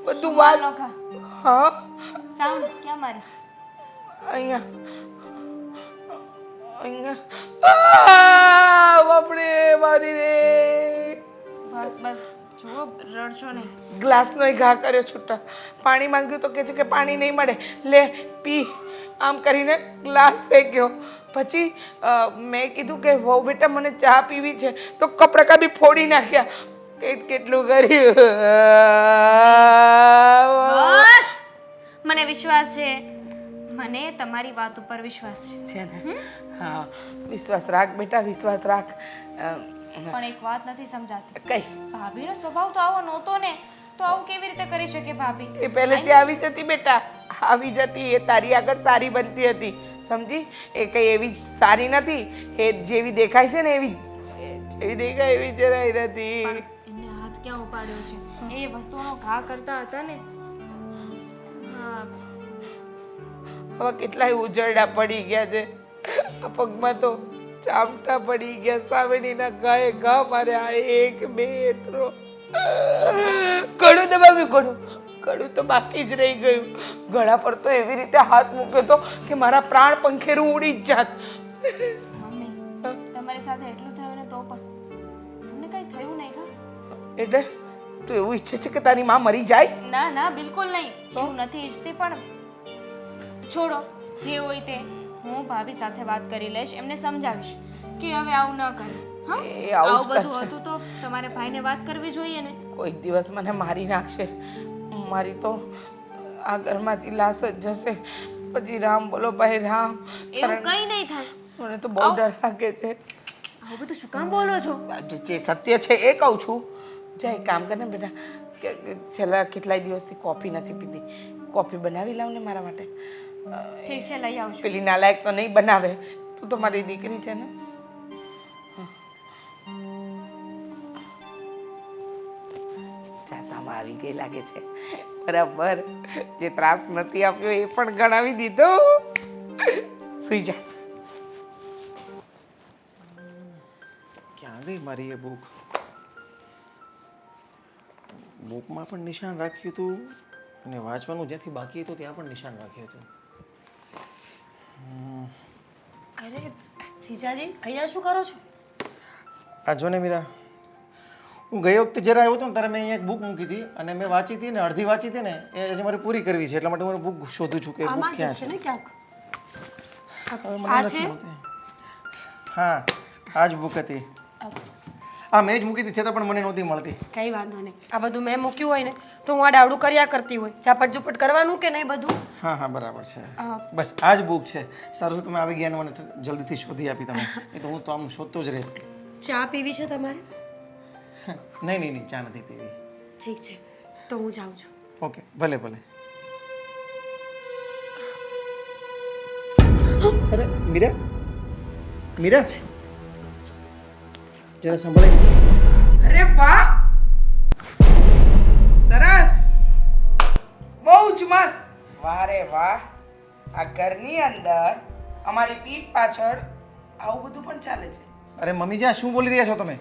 A: બધું
D: વાલ
A: વાત.
D: નોખા.
A: હા,
D: સાઉન્ડ ક્યાં મારી?
A: અહીંયા બાપરે મારી રે
D: બસ બસ જુઓ રડશો નહીં.
A: ગ્લાસનો ઘા કર્યો છૂટા. પાણી માંગ્યું તો કહે છે કે પાણી નહીં મળે, લે પી. આમ કરીને ગ્લાસ ફેંક્યો. પછી મેં કીધું કે વહુ બેટા મને ચા પીવી છે, તો કપડાં બી ફોડી નાખ્યા. કેટલું કર્યું.
D: બસ મને વિશ્વાસ છે, મને તમારી વાત ઉપર વિશ્વાસ છે.
A: છે ને? હા, વિશ્વાસ રાખ બેટા, વિશ્વાસ રાખ.
D: પણ એક વાત નથી સમજાતી,
A: કઈ
D: ભાભીનો સ્વભાવ તો આવો નહોતો ને, તો આવું કેવી રીતે કરી શકે ભાભી?
A: એ પહેલેથી આવી જતી બેટા, આવી જતી. એ તારી આગળ સારી બનતી હતી, સમજી? એ કઈ એવી સારી નથી. એ જેવી દેખાય છે ને એવી જેવી દેખાય એવી જરાય નથી.
D: એમને હાથ ક્યાં ઉપાડ્યો છે? એ વસ્તુઓનો ઘા કરતા હતા ને. હા,
A: હવે કેટલાય ઉજરડા પડી ગયા છે આ પગમાં, તો ચામટા પડી ગયા. સાવણીના ગાએ ઘા માર્યા. 1 2 3 કડું દબાવ્યું. કડું તો બાકી જ રહી ગયું. ગળા પર તો એવી રીતે હાથ મૂક્યો તો કે મારા પ્રાણ પંખેરું ઉડી જ જાત.
D: મમ્મી તમારી સાથે એટલું થયું ને તો પણ તમને કઈ થયું નહીં કા?
A: એટલે તું એવું ઈચ્છે છે કે તારી માં મરી જાય?
D: ના ના બિલકુલ નહીં, એવું નથી ઈચ્છતી. પણ છોડો, જે હોય તે હું ભાભી સાથે વાત કરી લઈશ, એમને સમજાવીશ કે હવે આવું ન કરે. હા,
A: એ આવું જ
D: આવું બધું
A: કરશે.
D: હતું તો તમારે ભાઈને વાત કરવી જોઈએ ને.
A: કોઈક દિવસ મને મારી નાખશે. મારી તો આ ઘરમાંથી લાશ જ જશે. પછી રામ બોલો ભાઈ રામ.
D: એવું કંઈ નહીં થાય.
A: મને તો બહુ ડર લાગે છે.
D: આવું બધું શું કામ બોલો છો?
A: જે સત્ય છે એ કહું છું. જા એક કામ કર ને બેટા, કે છેલ્લા કેટલાય દિવસથી કોફી નથી પીધી. કોફી બનાવી લાવ ને મારા માટે.
D: ઠીક છે, લઈ આવજો.
A: પેલી નાલાયક તો નહીં બનાવે. તું તો મારી દીકરી છે ને. ચાસામાં આવી ગઈ લાગે છે. બરાબર, જે ત્રાસ નથી આપ્યો એ પણ ગણાવી દીધો. સુઈ જા.
E: ક્યાં ગઈ મારી એ બુક? બુકમાં પણ નિશાન રાખ્યું હતું અને વાંચવાનું જ્યાંથી બાકી હતું ત્યાં પણ નિશાન રાખ્યું હતું.
C: અરે જીજાજી, અહીંયા શું કરો છો?
E: આ જો ને મીરા, હું ગઈ વખતે જ્યારે આવ્યો હતો ને ત્યારે મેં અહીંયા એક બુક મૂકી હતી અને મેં વાંચી હતી ને અડધી વાંચી હતી ને એ હજી મારે પૂરી કરવી છે. એટલા માટે હું બુક શોધું છું કે બુક
C: આમાં જ
E: ક્યાં
C: છે
E: છે.
C: ને ક્યાંક.
E: હવે મને
C: આ
E: નથી
C: છે?
E: મળતી. હા, આ જ બુક હતી. હા, મેં જ મૂકી હતી છતાં પણ મને નહોતી મળતી.
C: કઈ વાંધો નહીં. આ બધું મેં મૂક્યું હોય ને તો હું આ ડાવડું કર્યા કરતી હોય. ઝાપટ ઝૂપટ કરવાનું કે નહીં બધું?
E: હા હા, બરાબર છે.
C: હા.
E: બસ આ જ બુક છે. સારું તમે આવી ગયા ને મને જલ્દીથી શોધી આપી તમે. એ તો હું તો આમ શોધતો જ રહે.
C: ચા પીવી છે તમારે?
E: નહીં નહીં નહીં, ચા નથી પીવી.
C: ઠીક છે, તો હું જાઉં છું.
E: ઓકે, ભલે ભલે. અરે મીરા, મીરા જરા સંભળાય.
A: અરે વાહ, સરસ, બહુ જ મસ્ત. વાહ રે વાહ. આ ઘરની અંદર અમારી પીઠ પાછળ આવું બધું પણ ચાલે છે.
E: અરે મમ્મી જી, આ શું બોલી રહ્યા છો તમે?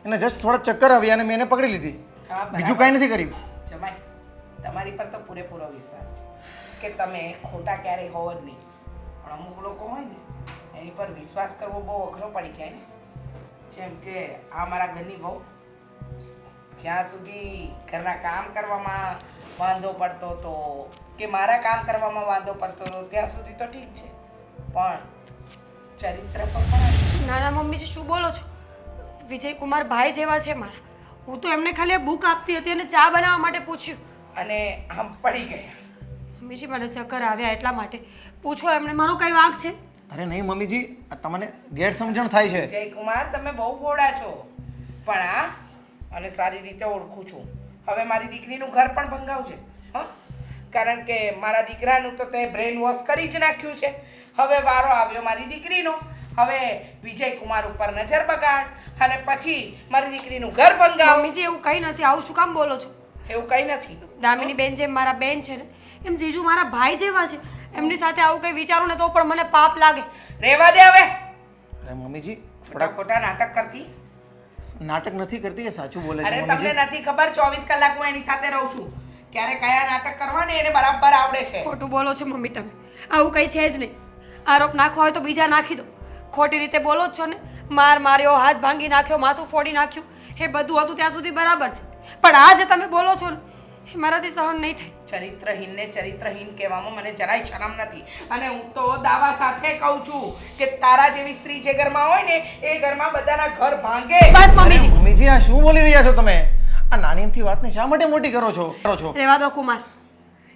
E: એને જસ્ટ થોડા ચક્કર આવ્યા અને મેં એને પકડી લીધી.
A: હા,
E: બીજું કાંઈ નથી કર્યું.
A: જમાઈ, તમારી પર તો પૂરેપૂરો વિશ્વાસ છે કે તમે ખોટા ક્યારેય હોવ જ નહીં. પણ અમુક લોકો હોય ને એની પર વિશ્વાસ કરવો બહુ અઘરો પડી જાય ને. જેમ કે આ મારા ઘરની બહુ, જ્યાં સુધી ઘરના કામ કરવામાં વાંધો પડતો હતો કે મારા કામ કરવામાં વાંધો પડતો હતો ત્યાં સુધી તો ઠીક છે, પણ ચરિત્ર પર પણ
C: નાના મમ્મીજી શું બોલો છો? વિજયકુમાર ભાઈ જેવા છે મારા. હું તો એમને ખાલી બુક આપતી હતી અને ચા બનાવવા માટે પૂછ્યું
A: અને આમ પડી ગયા.
C: મમ્મીજી મને ચક્કર આવ્યા એટલા માટે પૂછો એમને, મારો કઈ વાંક છે?
E: અરે નહીં મમ્મીજી, આ તમને ગેરસમજણ થાય છે.
A: જયકુમાર, તમે બહુ ભોળા છો, પણ આ અને સારી રીતે ઓળખું છું. હવે મારી દીકરીનું ઘર પણ ભંગાવજે, હા? કારણ કે મારા દીકરાનું તો તે બ્રેન વોશ કરી જ નાખ્યું છે. હવે વારો આવ્યો મારી દીકરીનો. હવે વિજયકુમાર ઉપર નજર બગાડ અને પછી મારી દીકરીનું ઘર ભંગાવ.
C: મમ્મીજી એવું કંઈ નથી, આવું શું કામ બોલો છો?
A: એવું કંઈ નથી.
C: દામિની બેન જેમ મારા બેન છે ને એમ જીજુ મારા ભાઈ જેવા છે. એમની સાથે આવું કંઈ વિચારું ને તો પણ મને પાપ લાગે.
A: રહેવા દે હવે.
E: અરે મમ્મીજી,
A: ખોટા ખોટા નાટક કરતી.
E: નાટક નથી કરતી, એ સાચું બોલે છે
A: અરે
E: મમ્મીજી.
A: તમને નથી ખબર, 24 કલાક હું એની સાથે રહું છું. ક્યારે કયા નાટક કરવા ને એને બરાબર આવડે છે.
C: ખોટું બોલો છો મમ્મી તમે. આવું કંઈ છે જ નહીં. આરોપ નાખવા હોય તો બીજા નાખી દો. ખોટી રીતે બોલો જ છો ને. માર માર્યો, હાથ ભાંગી નાખ્યો, માથું ફોડી નાખ્યું, એ બધું હતું ત્યાં સુધી બરાબર છે, પણ આ જે તમે બોલો છો ને એ મારાથી સહન નહીં થાય.
A: ચરિત્રહીનને ચરિત્રહીન કહેવામાં મને જરાય શરમ નથી. અને હું તો દાવા સાથે કહું છું કે તારા જેવી સ્ત્રી જે ઘરમાં હોય ને એ ઘરમાં બધાના ઘર ભાંગે.
C: બસ મમ્મીજી,
E: મમ્મીજી આ શું બોલી રહ્યા છો તમે? આ નાની અમથી વાતને શા માટે મોટી કરો છો?
C: રહેવા દો કુમાર.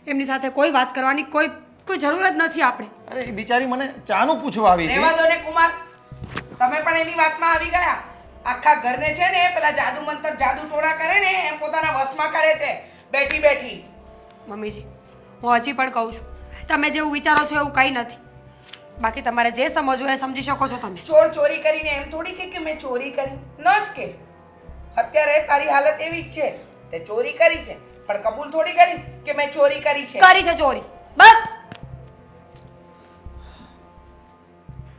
C: એમની સાથે કોઈ વાત કરવાની કોઈ જરૂર જ નથી આપણે.
E: અરે એ બિચારી મને ચાનું પૂછવા આવી
A: રહેવા
E: હતી.
A: દો ને કુમાર, તમે પણ એની વાતમાં આવી ગયા. આખા ઘરને છે ને પેલા જાદુ મંતર જાદુ ટોણા કરે ને એમ પોતાના વશમાં કરે છે બેઠી બેઠી.
C: મમ્મીજી, હું હજી પણ કહું છું, તમે જેવું વિચારો છો એવું કંઈ નથી. બાકી તમારે જે સમજવું એ સમજી શકો છો તમે.
A: ચોર ચોરી કરીને એમ થોડી કે મેં ચોરી કરી ન જ કે. અત્યારે તારી હાલત એવી જ છે, તે ચોરી કરી છે પણ કબૂલ થોડી કરીશ કે મેં ચોરી કરી છે.
C: કરી છે ચોરી, બસ.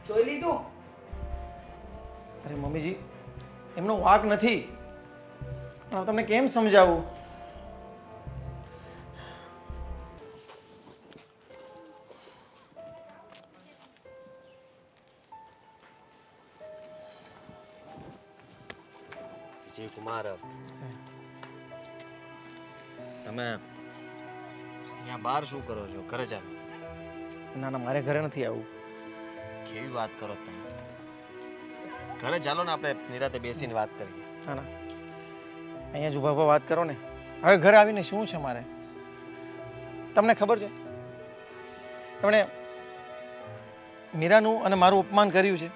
A: જોઈ લીધું?
E: અરે મમ્મીજી એમનો વાંક નથી, પણ હું તમને કેમ સમજાવું?
B: કુમાર, તમે અહીંયા બહાર શું કરો છો? ઘરે ચાલો.
E: ના ના, મારે ઘરે નથી આવવું.
B: કેવી વાત કરો તમે? ઘરે ચાલો ને, આપણે નિરાતે બેસીને વાત કરીએ.
E: ના ના, અહીંયા જ ઊભા ઊભા વાત કરો ને. હવે ઘરે આવીને શું છે મારે? તમને ખબર છે એમણે મીરાનું અને મારું અપમાન કર્યું છે.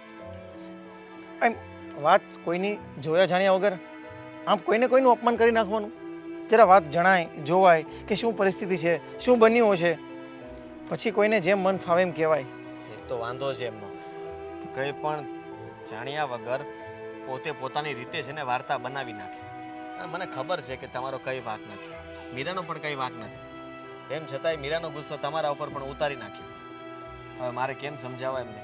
E: એમ વાત કોઈની જોયા જાણ્યા વગર આમ કોઈનું અપમાન કરી નાખવાનું? જરા વાત જણાય, જોવાય કે શું પરિસ્થિતિ છે, શું બન્યું છે, પછી કોઈને જેમ મન ફાવે એમ કહેવાય.
B: એક તો વાંધો છે એમનો, કંઈ પણ જાણ્યા વગર પોતે પોતાની રીતે છે ને વાર્તા બનાવી નાખે. અને મને ખબર છે કે તમારો કંઈ વાંક નથી, મીરાનો પણ કંઈ વાંક નથી. તેમ છતાંય મીરાનો ગુસ્સો તમારા ઉપર પણ ઉતારી નાખ્યો. હવે મારે કેમ સમજાવવા એમને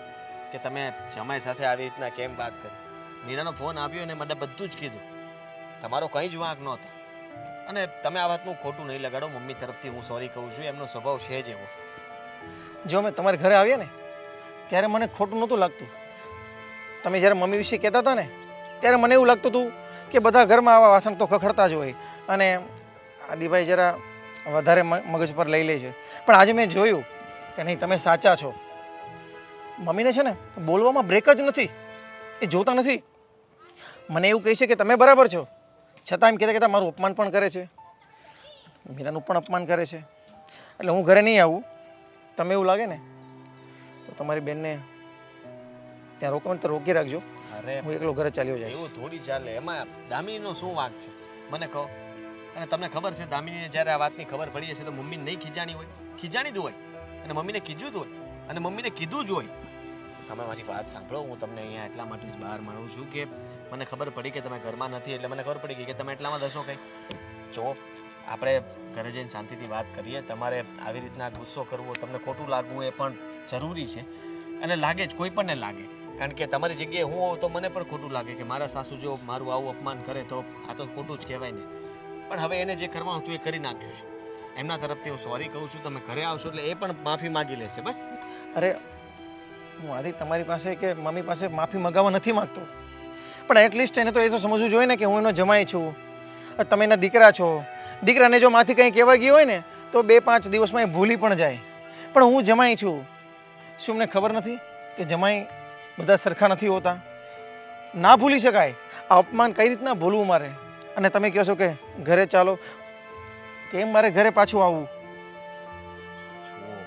B: કે તમે જમાઈ સાથે આવી રીતના કેમ વાત કરી? મીરાનો ફોન આવ્યો અને મને બધું જ કીધું. તમારો કંઈ જ વાંક નહોતો. અને તમે આ વાતનું ખોટું નહીં લગાડો. મમ્મી તરફથી હું સોરી કહું છું, એમનો સ્વભાવ છે જ એવો.
E: જો અમે તમારે ઘરે આવ્યા ને ત્યારે મને ખોટું નહોતું લાગતું. તમે જ્યારે મમ્મી વિશે કહેતા હતા ને ત્યારે મને એવું લાગતું હતું કે બધા ઘરમાં આવા વાસણ તો ખખડતા જ હોય અને આદિભાઈ જરા વધારે મગજ પર લઈ લે છે. પણ આજે મેં જોયું કે નહીં, તમે સાચા છો. મમ્મીને છે ને બોલવામાં બ્રેક જ નથી, એ જોતા નથી. મને એવું કહે છે કે તમે બરાબર છો, છતાં એમ કહેતા કહેતા મારું અપમાન પણ કરે છે, મીરાનું પણ અપમાન કરે છે. એટલે હું ઘરે નહીં આવું. તમે એવું લાગે ને તો તમારી બેનને ત્યાં રોકવાનું તો રોકી રાખજો.
B: અરે
E: હું એકલો ઘરે ચાલ્યો જાય.
B: એવું થોડી ચાલે. એમાં દામિનીનો શું વાંક છે મને કહો. અને તમને ખબર છે દામિનીને જ્યારે આ વાતની ખબર પડી હશે તો મમ્મીને નહીં ખીજાણી હોય? ખીજાણી જ હોય. અને મમ્મીને કીધું જ હોય, અને મમ્મીને કીધું જ હોય. તમે મારી વાત સાંભળો, હું તમને અહીંયા એટલા માટે જ બહાર મળું છું કે મને ખબર પડી કે તમે ઘરમાં નથી, એટલે મને ખબર પડી ગઈ કે તમે એટલામાં દસો કંઈ. જો આપણે ઘરે જઈને શાંતિથી વાત કરીએ. તમારે આવી રીતના ગુસ્સો કરવો, તમને ખોટું લાગવું એ પણ જરૂરી છે. અને લાગે જ, કોઈ પણને લાગે. કારણ કે તમારી જગ્યાએ હું હોઉં તો મને પણ ખોટું લાગે કે મારા સાસુ જો મારું આવું અપમાન કરે તો આ તો ખોટું જ કહેવાય ને. પણ હવે એને જે કરવાનું હતું એ કરી નાખ્યું છે. એમના તરફથી હું સોરી કહું છું. તમે ઘરે આવશો એટલે એ પણ માફી માગી લેશે. બસ.
E: અરે હું આદિ તમારી પાસે કે મમ્મી પાસે માફી મગાવવા નથી માગતો, પણ એટલીસ્ટ એને તો એ તો સમજવું જોઈએ ને કે હું એનો જમાઈ છું, તમે એના દીકરા છો. દીકરાને જો માથી કંઈ કહેવા ગયું હોય ને તો 2-5 દિવસમાં એ ભૂલી પણ જાય. પણ હું જમાઈ છું. શું અમને ખબર નથી કે જમાઈ બધા સરખા નથી હોતા? ના ભૂલી શકાય. આ અપમાન કઈ રીતના ભૂલવું મારે? અને તમે કહો છો કે ઘરે ચાલો, કેમ મારે ઘરે પાછું આવવું?
B: જુઓ,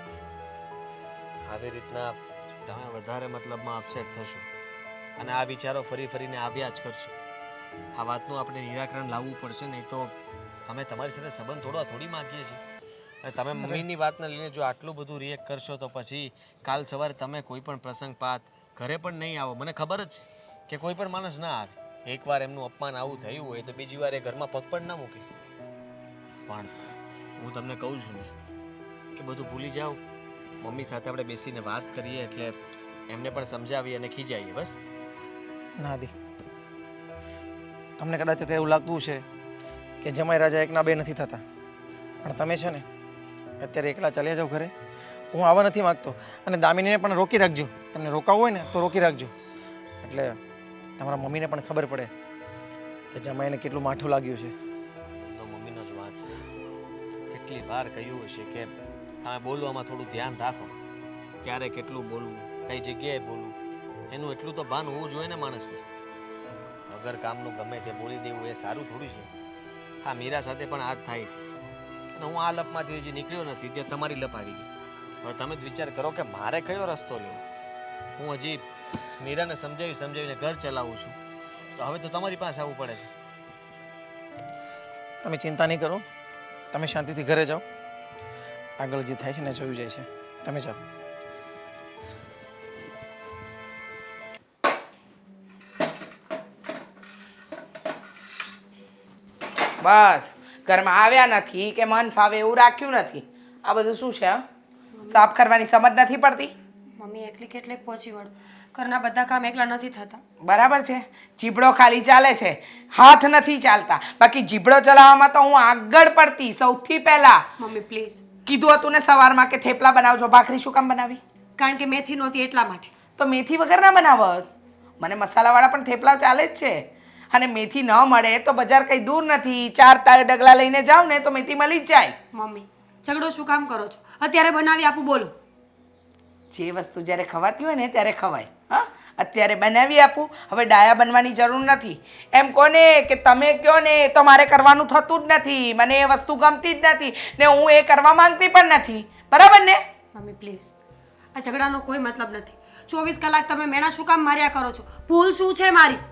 B: આવી રીતના તમે વધારે મતલબમાં અપસેટ થશો અને આ વિચારો ફરી ફરીને આવ્યા જ કરશે. આ વાતનું આપણે નિરાકરણ લાવવું પડશે, નહીં તો અમે તમારી સાથે સંબંધ તોડવા થોડી માંગીએ છીએ. અને તમે મમ્મીની વાતને લઈને જો આટલું બધું રિએક્ટ કરશો તો પછી કાલ સવારે તમે કોઈ પણ પ્રસંગ પાત ઘરે પણ નહીં આવો. મને ખબર જ છે કે કોઈ પણ માણસ ના આવે. એકવાર એમનું અપમાન આવું થયું હોય તો બીજી વાર એ ઘરમાં પગ પણ ના મૂકે. પણ હું તમને કહું છું ને કે બધું ભૂલી જાઓ. મમ્મી સાથે આપણે બેસીને વાત કરીએ, એટલે એમને પણ સમજાવીએ અને ખીજાઈએ. બસ.
E: ના દી, તમને કદાચ અત્યારે એવું લાગતું છે કે જમાઈ રાજા એકના બે નથી થતા, પણ તમે છે ને અત્યારે એકલા ચાલ્યા જાઓ ઘરે. હું આવવા નથી માગતો, અને દામિનીને પણ રોકી રાખજો. તમને રોકાવું હોય ને તો રોકી રાખજો. એટલે તમારા મમ્મીને પણ ખબર પડે કે જમાઈને કેટલું માઠું લાગ્યું છે.
B: તો મમ્મીનો જ વાંક છે. કેટલી વાર કહ્યું હશે કે તમે બોલવામાં થોડું ધ્યાન રાખો, ક્યારે કેટલું બોલવું, કઈ જગ્યાએ બોલવું, એનું એટલું તો ભાન હોવું જોઈએ ને માણસને. વગર કામનું ગમે તે બોલી દેવું એ સારું થોડું છે. હા, મીરા સાથે પણ આ જ થાય છે અને હું આ લપમાંથી હજી નીકળ્યો નથી ત્યાં તમારી લપ આવી ગઈ. હવે તમે જ વિચાર કરો કે મારે કયો રસ્તો લેવો. હું હજી મીરાને સમજાવીને ઘર ચલાવું છું, તો હવે તો તમારી પાસે આવવું પડે છે.
E: તમે ચિંતા નહીં કરો, તમે શાંતિથી ઘરે જાઓ. આગળ જે થાય છે ને જોયું જાય છે. તમે જાઓ.
A: બસ ઘરમાં આવ્યા નથી કે મન ફાવે એવું રાખ્યું નથી. આ બધું શું છે? સાફ કરવાની સમજ નથી પડતી.
C: મમ્મી એકલી કેટલેક પહોંચી વળું, ઘરના બધા કામ એકલા નથી થતા.
A: બરાબર છે, જીબડો ખાલી ચાલે છે, હાથ નથી ચાલતા. બાકી જીબડો ચલાવવામાં તો હું આગળ પડતી સૌથી પહેલા.
C: Mummy please.
A: કીધું હતું ને સવારમાં કે થેપલા બનાવજો, ભાખરી શું કામ બનાવી?
C: કારણ કે મેથી નહોતી એટલા માટે.
A: તો મેથી વગર ના બનાવત. મને મસાલાવાળા પણ થેપલા ચાલે જ છે. અને મેથી ન મળે તો બજાર કંઈ દૂર નથી, 4 ડગલા લઈને જાવ ને તો મેથી મળી જ જાય.
C: મમ્મી ઝઘડો શું કામ કરો છો? અત્યારે બનાવી આપું, બોલો.
A: જે વસ્તુ જ્યારે ખવાતી હોય ને ત્યારે ખવાય. હા, અત્યારે બનાવી આપું. હવે ડાયા બનવાની જરૂર નથી. એમ કોને કે તમે કહો ને એ તો મારે કરવાનું થતું જ નથી. મને એ વસ્તુ ગમતી જ નથી ને હું એ કરવા માંગતી પણ નથી. બરાબર ને?
C: મમ્મી પ્લીઝ, આ ઝઘડાનો કોઈ મતલબ નથી. 24 કલાક તમે મેણા શું કામ માર્યા કરો છો? ભૂલ શું છે મારી?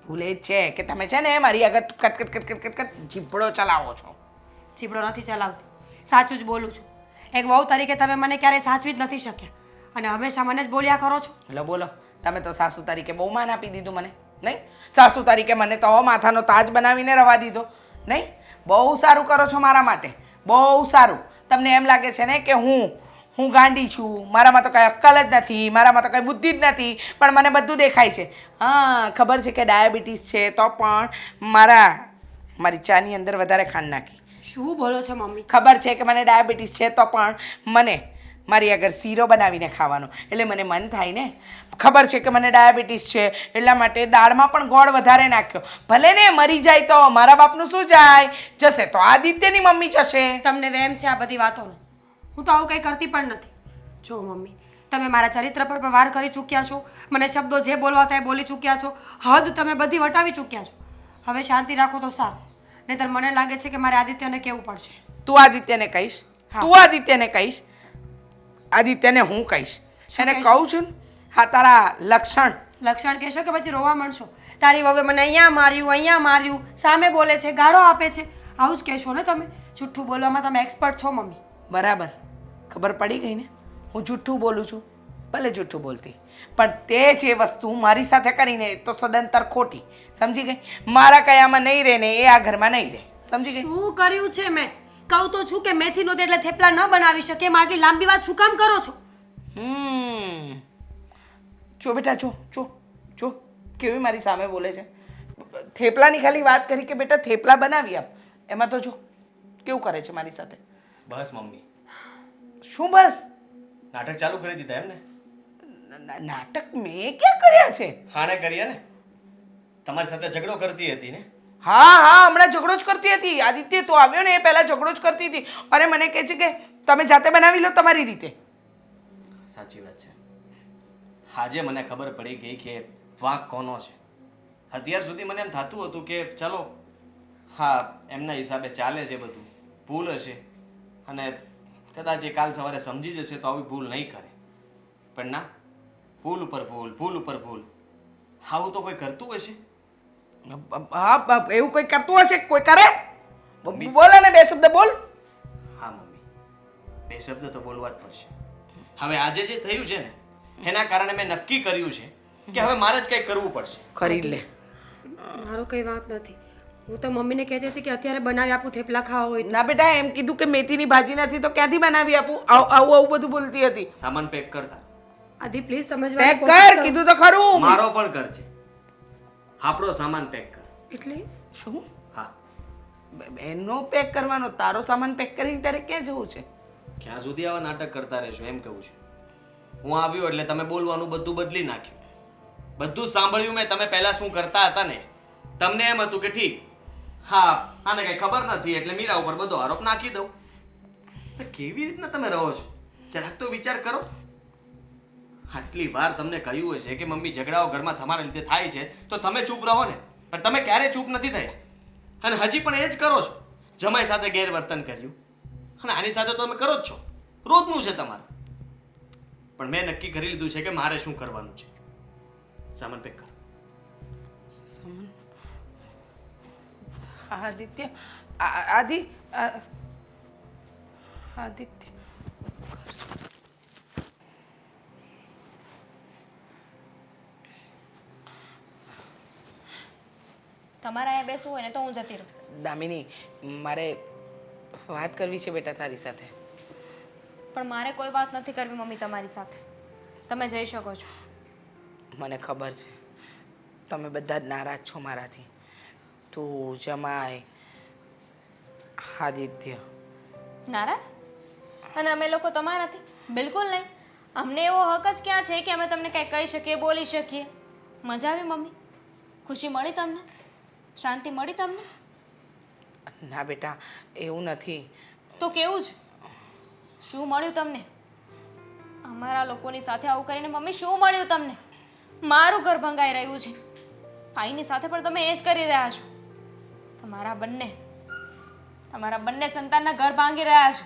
A: ભૂલે જ છે કે તમે છે ને મારી આગળ કટ જીભડો ચલાવો છો.
C: ચીબડો નથી ચલાવતી, સાચું જ બોલું છું. એક વહુ તરીકે તમે મને ક્યારેય સાચવી જ નથી શક્યા અને હંમેશા મને જ બોલ્યા કરો છો.
A: એટલે બોલો, તમે તો સાસુ તરીકે બહુ માન આપી દીધું મને, નહીં? સાસુ તરીકે મને તો માથાનો તાજ બનાવીને રવા દીધો, નહીં? બહુ સારું કરો છો મારા માટે, બહુ સારું. તમને એમ લાગે છે ને કે હું ગાંડી છું, મારામાં તો કંઈ અક્કલ જ નથી, મારામાં તો કંઈ બુદ્ધિ જ નથી, પણ મને બધું દેખાય છે. હા, ખબર છે કે ડાયાબિટીસ છે તો પણ મારી ચાની અંદર વધારે ખાંડ નાખી.
C: શું બોલો છો મમ્મી?
A: ખબર છે કે મને ડાયાબિટીસ છે તો પણ મને મારી આગળ શીરો બનાવીને ખાવાનો એટલે મને મન થાય ને. ખબર છે કે મને ડાયાબિટીસ છે એટલા માટે દાળમાં પણ ગોળ વધારે નાખ્યો. ભલે ને મરી જાય તો મારા બાપનું શું જાય? જશે તો આદિત્યની મમ્મી જશે.
C: તમને વેમ છે આ બધી વાતોનો. હું તો આવું કંઈ કરતી પણ નથી. જો મમ્મી, તમે મારા ચરિત્ર પર પણ વાર કરી ચૂક્યા છો, મને શબ્દો જે બોલવા થાય બોલી ચૂક્યા છો, હદ તમે બધી વટાવી ચૂક્યા છો. હવે શાંતિ રાખો તો સારું, નહીંતર મને લાગે છે કે મારે આદિત્યને કહેવું પડશે.
A: તું આદિત્યને કહીશ? તું આદિત્યને કહીશ? આદિત્યને હું કહીશ. એને કહું છું ને, હા તારા
C: લક્ષણ કહેશો કે પછી રોવા માંડશો? તારી વહુએ મને અહીંયા માર્યું, સામે બોલે છે, ગાળો આપે છે, આવું જ કહેશો ને તમે? જુઠ્ઠું બોલવામાં તમે એક્સપર્ટ છો મમ્મી.
A: બરાબર, ખબર પડી ગઈ ને? હું જુઠ્ઠું બોલું છું, ભલે જુઠ્ઠું બોલતી, પણ તે જે વસ્તુ મારી સાથે કરીને તો સદંતર ખોટી. સમજી ગઈ? મારા કયામાં નહીં રહે ને એ આ ઘરમાં નહીં રહે. સમજી ગઈ?
C: શું કર્યું છે મેં? કહું તો છું કે મેથી નહોતી એટલે થેપલા ન બનાવી શકે. એમ આટલી લાંબી વાત શું કામ કરો છો?
A: જો બેટા, જો કેવી મારી સામે બોલે છે. થેપલાની ખાલી વાત કરી કે બેટા થેપલા બનાવી આપ, એમાં તો જો કેવું કરે છે મારી સાથે.
B: બસ મમ્મી.
A: શું બસ?
B: નાટક ચાલુ કરી દીધા એમ ને?
A: નાટક મેં ક્યાં કર્યા છે?
B: હાણે કર્યા ને? તમારી સાથે ઝઘડો કરતી હતી ને?
A: હા, હમણાં ઝઘડો જ કરતી હતી. આદિત્ય તો આવ્યો ને એ પહેલા ઝઘડો જ કરતી હતી અને મને કહે છે કે તમે જાતે બનાવી લો તમારી રીતે.
B: સાચી વાત છે. આજે મને ખબર પડી ગઈ કે વાંક કોનો છે. અત્યાર સુધી મને એમ થતું હતું કે ચલો હા એમના હિસાબે ચાલે છે બધું, ભૂલ હશે અને કદાચ એ કાલ સવારે સમજી જશે તો આવી ભૂલ નહીં કરે. પણ ના, ભૂલ ઉપર ભૂલ. આવું તો કોઈ કરતું હશે?
A: હા, એવું કોઈ કરતું હશે? કોઈ કરે? બોલે ને, 2 શબ્દ બોલ.
B: હા મમ્મી, 2 શબ્દ તો બોલવા જ પડશે. હવે આજે જે થયું છે ને એના કારણે મેં નક્કી કર્યું છે કે હવે મારે જ કંઈક કરવું પડશે.
A: કરી લે.
C: મારો કંઈ વાંક નથી. હું તો મમ્મીને કહેતી હતી કે અત્યારે બનાવી આપું થેપલા ખાવા હોય તો.
A: ના બેટા, એમ કીધું કે મેથીની ભાજી નથી તો ક્યાંથી બનાવી આપું? આવું બધું બોલતી હતી.
B: સામાન પેક કરતા.
C: આદિ પ્લીઝ સમજવાની
A: પેક
C: કોશિશ
A: કર,
C: કરો.
A: કીધું તો ખરું.
B: મારો પણ કર છે. આપણો સામાન પેક કર.
C: એટલે
A: શું?
B: હા.
A: એનો પેક કરવાનો, તારો સામાન પેક કરીને તારે ક્યાં જવું છે?
B: ક્યાં સુધી આવા નાટક કરતા રહેશો એમ કહું છું. હું આવ્યો એટલે તમે બોલવાનું બધું બદલી નાખ્યું. બધું જ સાંભળ્યું મેં. તમે પહેલા શું કરતા હતા ને, તમને એમ હતું કે ઠીક, હા આને કઈ ખબર નથી એટલે મીરા ઉપર બધો આરોપ નાખી દઉં. તો કેવી રીતના તમે રહો છો? જરાક તો વિચાર કરો. આટલી વાર તમને કહ્યું હશે કે મમ્મી ઝઘડાઓ ઘરમાં તમારા લીધે થાય છે તો તમે ચૂપ રહો ને, પણ તમે ક્યારેય ચૂપ નથી થયા અને હજી પણ એ જ કરો છો. જમાઈ સાથે ગેરવર્તન કર્યું અને આની સાથે તો તમે કરો જ છો, રોજનું છે તમારું. પણ મેં નક્કી કરી લીધું છે કે મારે શું કરવાનું છે. સામાન પેક કર.
A: આદિત્ય આદિત્ય
D: તમારે અહીંયા બેસવું હોય ને તો હું જતી રહું.
A: દામિની, મારે વાત કરવી છે બેટા તારી સાથે.
D: પણ મારે કોઈ વાત નથી કરવી મમ્મી તમારી સાથે. તમે જઈ શકો છો.
A: મને ખબર છે તમે બધા જ નારાજ છો મારાથી. તું, જમાઈ, આદિત્ય.
D: નારાજ? અને અમે લોકો તમારાથી? બિલકુલ નહીં. અમને એવો હક જ ક્યાં છે કે અમે તમને કંઈ કહી શકીએ, બોલી શકીએ? મજા આવી મમ્મી? ખુશી મળી તમને? શાંતિ મળી તમને?
A: ના બેટા, એવું નથી.
D: તો કેવું છે? શું મળ્યું તમને? અમારા લોકોની સાથે આવું કરીને મમ્મી શું મળ્યું તમને? મારું ઘર ભંગાઈ રહ્યું છે. ભાઈની સાથે પણ તમે એ જ કરી રહ્યા છો. તમારા બંને સંતાનના ઘર ભાંગી રહ્યા છો.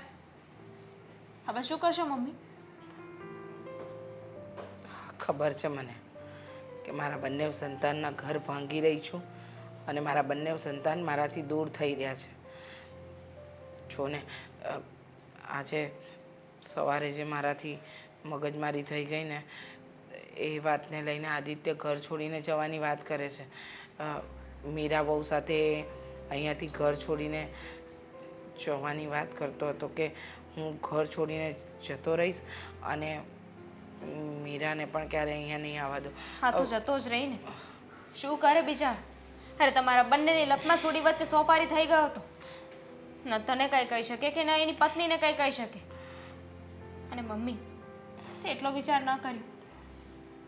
D: હવે શું કરશો મમ્મી?
A: ખબર છે મને કે મારા બંને સંતાનના ઘર ભાંગી રહી છું અને મારા બંને સંતાન મારાથી દૂર થઈ રહ્યા છે. જો ને, આજે સવારે જે મારાથી મગજમારી થઈ ગઈ ને, એ વાતને લઈને આદિત્ય ઘર છોડીને જવાની વાત કરે છે. મીરા બહુ સાથે અહીંયાથી ઘર છોડીને જવાની વાત કરતો હતો કે હું ઘર છોડીને જતો રહીશ અને મીરાને પણ ક્યારે અહીંયા નહીં આવવા દો.
D: હા તો જતો જ રહી ને. શું કરે બિચાર? અરે તમારા બંનેની લપના છોડી વચ્ચે સોપારી થઈ ગયો હતો. ન તને કંઈ કહી શકે કે ન એની પત્નીને કંઈ કહી શકે. અને મમ્મી એટલો વિચાર ન કર્યો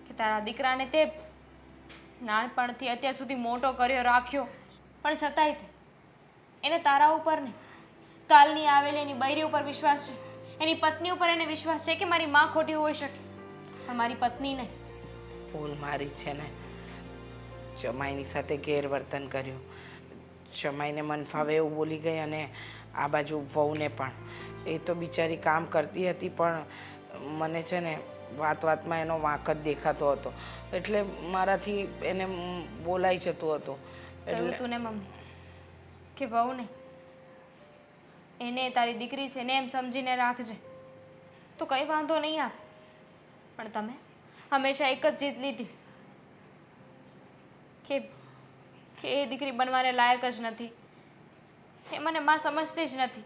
D: કે તારા દીકરાને તે નાનપણથી અત્યાર સુધી મોટો કર્યો, રાખ્યો, પણ છતાંય તે એને તારા ઉપર નહીં, કાલની આવેલી એની બૈરી ઉપર વિશ્વાસ છે, એની પત્ની ઉપર એને વિશ્વાસ છે કે મારી માં ખોટી હોઈ શકે પણ મારી પત્ની નહીં.
A: ભૂલ મારી છે ને, જમાઈની સાથે ગેરવર્તન કર્યું. જમાઈને મન ફાવે એવું બોલી ગઈ અને આ બાજુ વહુને પણ. એ તો બિચારી કામ કરતી હતી પણ મને છે ને વાતમાં એનો વાંક જ દેખાતો હતો એટલે મારાથી એને બોલાઈ જતું હતું.
D: કહ્યું તું ને મમ્મી કે વહુ નહીં, એને તારી દીકરી છે ને એમ સમજીને રાખજે તો કંઈ વાંધો નહીં આવે. પણ તમે હંમેશા એક જ જીત લીધી કે એ દીકરી બનવાને લાયક જ નથી. એ મને માં સમજતી જ નથી.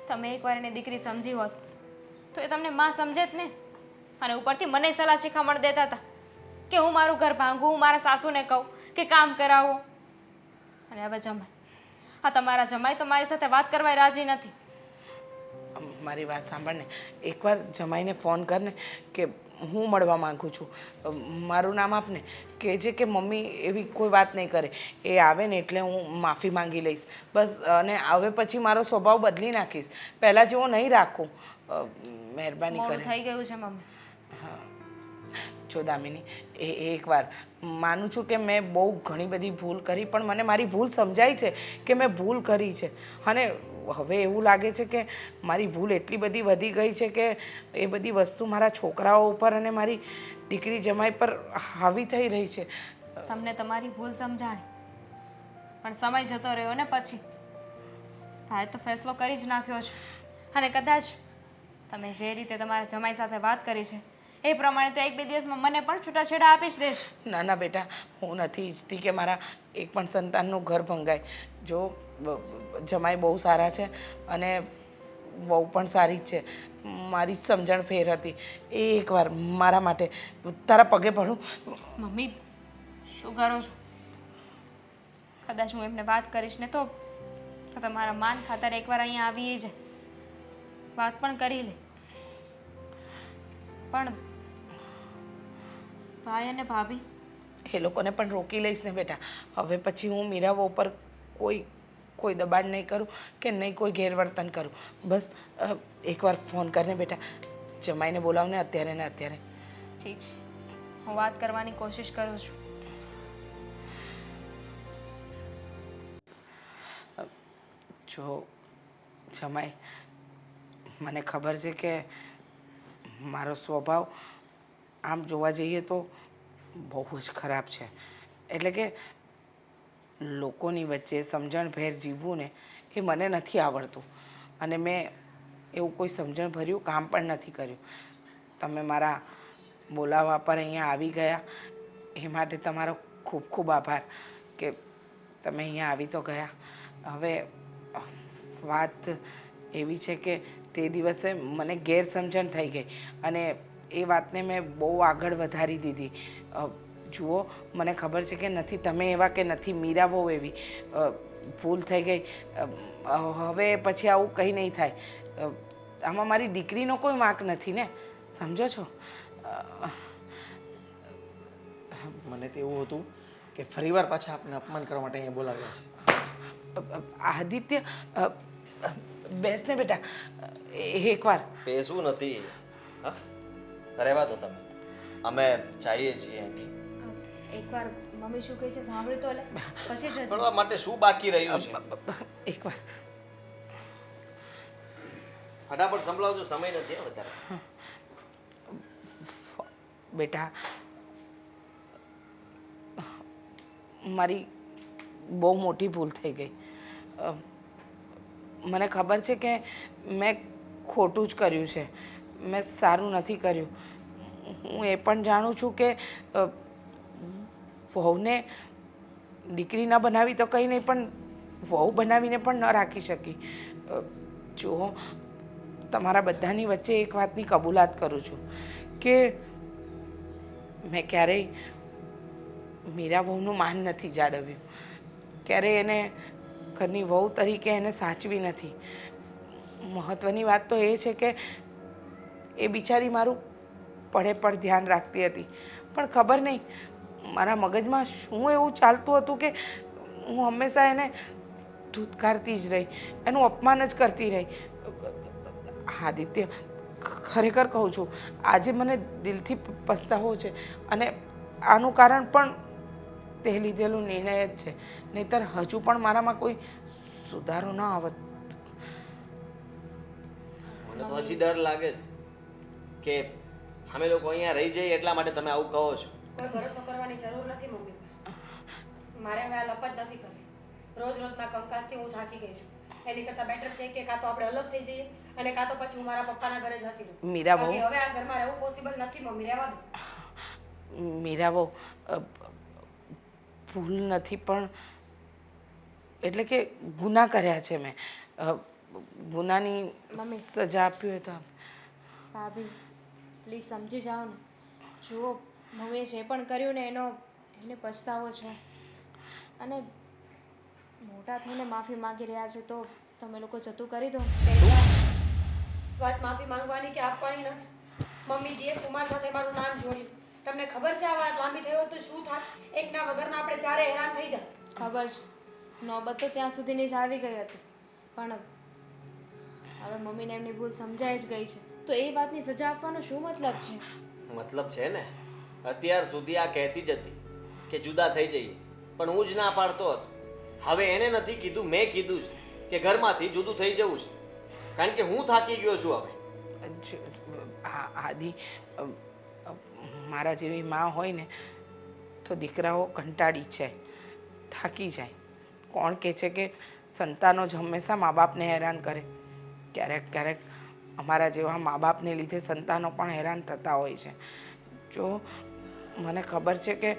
D: તમે એકવાર એને દીકરી સમજી હોત તો એ તમને માં સમજે જ ને. અને ઉપરથી મને સલાહ શિખામણ દેતા હતા કે હું મારું ઘર ભાંગું, હું મારા સાસુને કહું કે કામ કરાવો. અને હવે જમાઈ, હા તમારા જમાઈ તો મારી સાથે વાત કરવા રાજી નથી.
A: મારી વાત સાંભળને, એકવાર જમાઈને ફોન કરને કે હું મળવા માંગુ છું, મારું નામ આપને, કહેજે કે મમ્મી એવી કોઈ વાત નહીં કરે. એ આવે ને એટલે હું માફી માંગી લઈશ બસ. અને હવે પછી મારો સ્વભાવ બદલી નાખીશ, પહેલાં જેવો નહીં રાખું. મહેરબાની
D: મોડું
A: કરી.
D: થઈ ગયું છે મમ્મી.
A: જો દામિની, એકવાર માનું છું કે મેં બહુ ઘણી બધી ભૂલ કરી પણ મને મારી ભૂલ સમજાય છે કે મેં ભૂલ કરી છે. અને હવે એવું લાગે છે કે મારી ભૂલ એટલી બધી વધી ગઈ છે કે એ બધી વસ્તુ મારા છોકરાઓ ઉપર અને મારી દીકરી જમાઈ પર હાવી થઈ રહી છે.
D: તમને તમારી ભૂલ સમજાણી પણ સમય જતો રહ્યો ને પછી ભાઈ તો ફેસલો કરી જ નાખ્યો છે. અને કદાચ તમે જે રીતે તમારા જમાઈ સાથે વાત કરી છે એ પ્રમાણે તો 1-2 દિવસમાં મને પણ છૂટાછેડા આપી જ દેશે.
A: ના ના બેટા, હું નથી ઈચ્છતી કે મારા એક પણ સંતાનનું ઘર ભંગાય. જો જમાઈ બહુ સારા છે અને વહુ પણ સારી જ છે. મારી જ સમજણ ફેર હતી. એ એકવાર મારા માટે તારા પગે પડું.
D: મમ્મી શું કરો છો? કદાચ હું એમને વાત કરીશ ને તો તમારા માન ખાતર એકવાર અહીંયા આવી જાય, વાત પણ કરી લે. પણ ભાઈ અને ભાભી
A: એ લોકોને પણ રોકી લઈશ ને બેટા. હવે પછી હું મીરા વહુ પર કોઈ દબાણ નહીં કરું કે નહીં કોઈ ગેરવર્તન કરું. બસ એકવાર ફોન કરને બેટા, જમાઈને બોલાવને અત્યારે ને અત્યારે.
D: ઠીક છે, હું વાત કરવાની કોશિશ કરું છું.
A: જો જમાઈ, મને ખબર છે કે મારો સ્વભાવ આમ જોવા જઈએ તો બહુ જ ખરાબ છે. એટલે કે લોકોની વચ્ચે સમજણભેર જીવવું ને એ મને નથી આવડતું, અને મેં એવું કોઈ સમજણભર્યું કામ પણ નથી કર્યું. તમે મારા બોલાવવા પર અહીંયા આવી ગયા એ માટે તમારો ખૂબ ખૂબ આભાર કે તમે અહીંયા આવી તો ગયા. હવે વાત એવી છે કે તે દિવસે મને ગેરસમજણ થઈ ગઈ અને એ વાતને મેં બહુ આગળ વધારી દીધી. જુઓ, મને ખબર છે કે નથી તમે એવા કે નથી મીરા બહુ એવી. ભૂલ થઈ ગઈ. હવે પછી આવું કંઈ નહીં થાય. આમાં મારી દીકરીનો કોઈ વાંક નથી ને, સમજો છો?
E: મને તો એવું હતું કે ફરીવાર પાછા આપણને અપમાન કરવા માટે અહીંયા બોલાવ્યા છે.
A: આદિત્ય, બેસ ને બેટા એકવાર.
B: બેસવું નથી. હા, રહેવા દો તમે, અમે જઈએ છીએ અહીંથી.
D: એકવાર મમ્મી શું કહે છે સાંભળી તો લે, પછી જજે.
B: ભણવા માટે શું બાકી રહ્યું છે?
A: એકવાર
B: ફટાફટ સંભળાવજો, સમય નથી હવે વધારે.
A: બેટા, મારી બહુ મોટી ભૂલ થઈ ગઈ. મને ખબર છે કે મેં ખોટું જ કર્યું છે, મેં સારું નથી કર્યું. હું એ પણ જાણું છું કે વહુને દીકરી ન બનાવી તો કંઈ નહીં, પણ વહુ બનાવીને પણ ન રાખી શકી. જુઓ, તમારા બધાની વચ્ચે એક વાતની કબૂલાત કરું છું કે મેં ક્યારેય મીરા વહુનું માન નથી જાળવ્યું, ક્યારેય એને ઘરની વહુ તરીકે એને સાચવી નથી. મહત્ત્વની વાત તો એ છે કે એ બિચારી મારું પડે પડ ધ્યાન રાખતી હતી, પણ ખબર નહીં મારા મગજમાં શું એવું ચાલતું હતું કે હું હંમેશા એને ધૂતકારતી જ રહી, એનું અપમાન જ કરતી રહી. આદિત્ય, ખરેખર કહું છું, આજે મને દિલથી પસ્તાવો છે, અને આનું કારણ પણ તે લીધેલો નિર્ણય જ છે. નહીંતર હજુ પણ મારામાં કોઈ સુધારો ન આવત.
B: મને તો હજી ડર લાગે છે કે અમે લોકો અહીંયા રહી જઈએ એટલા માટે તમે આવું કહો છો.
C: કોઈ ભરોસો કરવાની જરૂર નથી મમ્મી પર. મારે હવે આ લપત નથી કરવી. રોજ રોજના કંકાસથી હું થાકી ગઈ છું. એની કરતાં બેટર છે કે કાં તો આપણે અલગ થઈ જઈએ અને કાં તો પછી હું મારા પપ્પાના ઘરે જતી રહું.
A: મીરા બહુ,
C: બાકી હવે આ ઘરમાં રહેવું પોસિબલ નથી મમ્મી, રહેવા દો.
A: મીરા બહુ, ભૂલ નથી પણ એટલે કે ગુનાહ કર્યા છે મેં. ગુનાની સજા આપી હોય તો.
D: ભાભી પ્લીઝ સમજી જાઓ ને. જુઓ, મમ્મીએ જે પણ કર્યું ને એને પછતાવો છે, અને મોટા થઈને માફી માંગી રહ્યા છે તો તમે લોકો જતું કરી દો.
C: વાત માફી માંગવાની કે આપવાની નથી. મમ્મીજીએ કુમાર સાથે મારું નામ જોડ્યું. તમને ખબર છે આ વાત લાંબી થઈ હોત તો શું થાત? એકના વગરના આપણે ચારે હેરાન થઈ જાય.
D: ખબર છે, નોબત તો ત્યાં સુધીની જ આવી ગઈ હતી, પણ હવે મમ્મીને એમની ભૂલ સમજાઈ જ ગઈ છે, તો એ વાતની સજા આપવાનો શું મતલબ છે?
B: મતલબ છે ને, અત્યાર સુધી આ કહેતી જ હતી કે જુદા થઈ જઈએ, પણ હું જ ના પાડતો હતો. હવે એણે નથી કીધું, મેં કીધું છે કે ઘરમાંથી જુદું થઈ જવું છે, કારણ કે હું થાકી ગયો છું હવે.
A: આદિ, મારા જેવી માં હોય ને તો દીકરાઓ કંટાળી જ જાય, થાકી જાય. કોણ કહે છે કે સંતાનો જ હંમેશા મા બાપને હેરાન કરે? ક્યારેક ક્યારેક અમારા જેવા મા બાપને લીધે સંતાનો પણ હેરાન થતા હોય છે. જો મને ખબર છે કે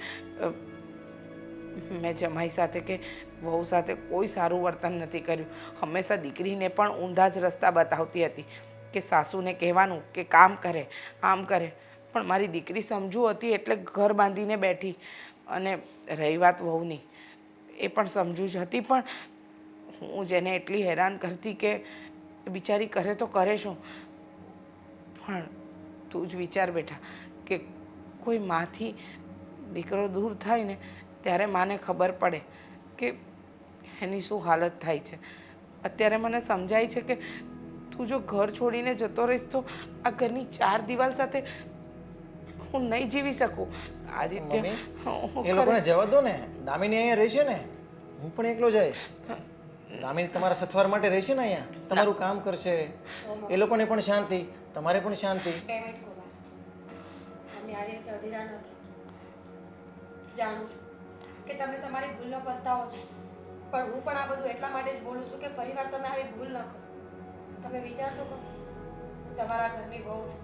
A: મેં જમાઈ સાથે કે વહુ સાથે કોઈ સારું વર્તન નથી કર્યું. હંમેશા દીકરીને પણ ઊંધા જ રસ્તા બતાવતી હતી કે સાસુને કહેવાનું કે કામ કરે, આમ કરે, પણ મારી દીકરી સમજુ હતી એટલે ઘર બાંધીને બેઠી. અને રહી વાત વહુની, એ પણ સમજુ જ હતી, પણ હું જેને એટલી હેરાન કરતી કે બિચારી કરે તો કરે શું. પણ તું જ વિચાર બેટા કે કોઈ માંથી દીકરો દૂર થાય ને ત્યારે માને ખબર પડે કે એની શું હાલત થાય છે. અત્યારે મને સમજાય છે કે તું જો ઘર છોડીને જતો રહીશ તો આ ઘરની 4 દિવાલ સાથે હું નહીં જીવી શકું. આદિત્ય,
E: મમ્મી,
A: હું
E: એ લોકોને જવા દો ને. દામિની અહીંયા રહેશે ને, હું પણ એકલો જઈશ. દામિની તમારા સથવાર માટે રહેશે ને અહીંયા, તમારું કામ કરશે. એ લોકોને પણ શાંતિ, તમારે પણ શાંતિ.
C: બે મિનિટ કુમાર, મમ્મી આવી રીતે અધીરા ન થાય. જાણું છું કે તમે તમારી ભૂલનો પસ્તાવો છે, પણ હું પણ આ બધું એટલા માટે જ બોલું છું કે ફરીવાર તમે આવી ભૂલ ન કરો. તમે વિચાર તો કરો, હું તમારા ઘરની વહુ છું.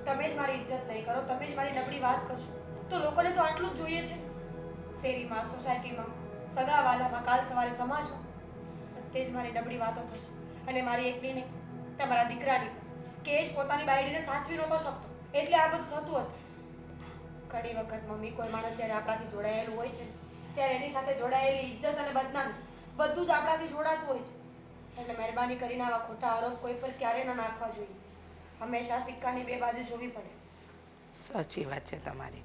C: તમે જ મારી ઇજ્જત નહીં કરો, તમે જ મારી નબળી વાત કરશો તો લોકોને તો આટલું જ જોઈએ છે. શેરીમાં, સોસાયટીમાં, સગાવાલામાં, કાલ સવારે સમાજમાં બધે જ મારી નબળી વાતો થશે. અને મારી એકની નહીં, તમારા દીકરાની કે એ જ પોતાની બાયડીને સાચવી નહોતો શકતો એટલે આ બધું થતું હતું. ઘણી વખત મમ્મી, કોઈ માણસ જ્યારે આપણાથી જોડાયેલું હોય છે ત્યારે એની સાથે જોડાયેલી ઇજ્જત અને બદનામી બધું જ આપણાથી જોડાતું હોય છે. એટલે મહેરબાની કરીને આવા ખોટા આરોપ કોઈ પર ક્યારે ન નાખવા જોઈએ. હંમેશા સિક્કાની બે બાજુ જોવી પડે.
A: સાચી વાત છે તમારી.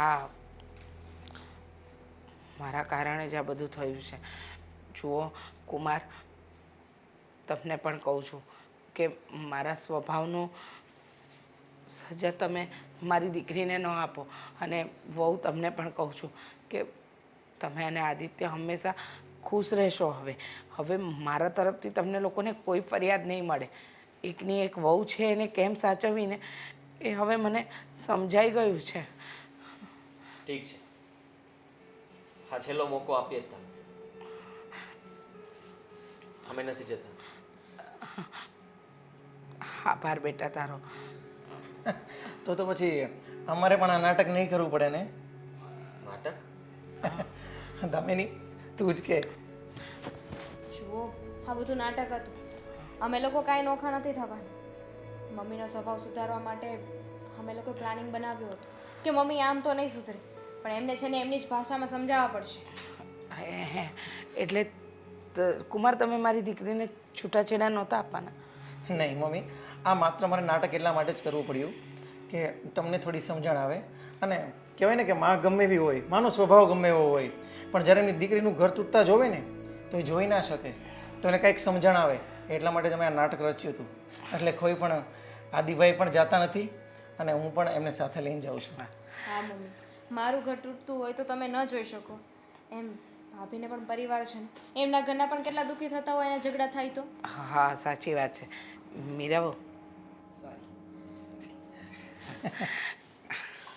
A: આ મારા કારણે જ આ બધું થયું છે. જુઓ કુમાર, તમને પણ કહું છું કે મારા સ્વભાવનો સજા તમે મારી દીકરીને ન આપો. અને વહુ તમને પણ કહું છું કે તમે અને આદિત્ય હંમેશા ખુશ રહેશો. હવે મારા તરફથી તમને લોકોને કોઈ ફરિયાદ નહીં મળે. એકની એક વહુ છે એને કેમ સાચવવીને એ હવે મને સમજાઈ ગયું છે.
B: ઠીક છે, હા છેલ્લો મોકો આપીએ જ તમે. અમે નથી જતા.
A: આભાર બેટા તારો.
E: તો પછી અમારે પણ આ નાટક નહીં કરવું પડે ને.
B: નાટક?
E: દામિની, તું જ કે.
D: જુઓ, આ બધું નાટક હતું. અમે લોકો કાંઈ નોખા નથી થવાના. મમ્મીનો સ્વભાવ સુધારવા માટે અમે લોકો પ્લાનિંગ બનાવ્યું હતું કે મમ્મી આમ તો નહીં સુધરે, પણ એમને છે ને એમની જ ભાષામાં સમજાવવા પડશે.
A: એટલે કુમાર, તમે મારી દીકરીને છૂટાછેડા નહોતા આપવાના?
E: નહીં મમ્મી, આ માત્ર મારે નાટક એટલા માટે જ કરવું પડ્યું કે તમને થોડી સમજણ આવે. અને કહેવાય ને કે માં ગમે એવી હોય, માનો સ્વભાવ ગમે એવો હોય, પણ જ્યારે એમની દીકરીનું ઘર તૂટતા જોવે ને તો એ જોઈ ના શકે, તો એને કંઈક સમજણ આવે. એટલા માટે જ અમે આ નાટક રચ્યું હતું. એટલે કોઈ પણ આદિભાઈ પણ જાતા નથી અને હું પણ એમને સાથે લઈને જાઉં છું.
D: હા મમ્મી, મારું ઘર તૂટતું હોય તો તમે ન જોઈ શકો. એમ ભાભીને પણ પરિવાર છે ને, એમના ઘરના પણ કેટલા દુઃખી થતા હોય અહીંયા ઝઘડા થાય તો.
A: હા, સાચી વાત છે મીરાબો.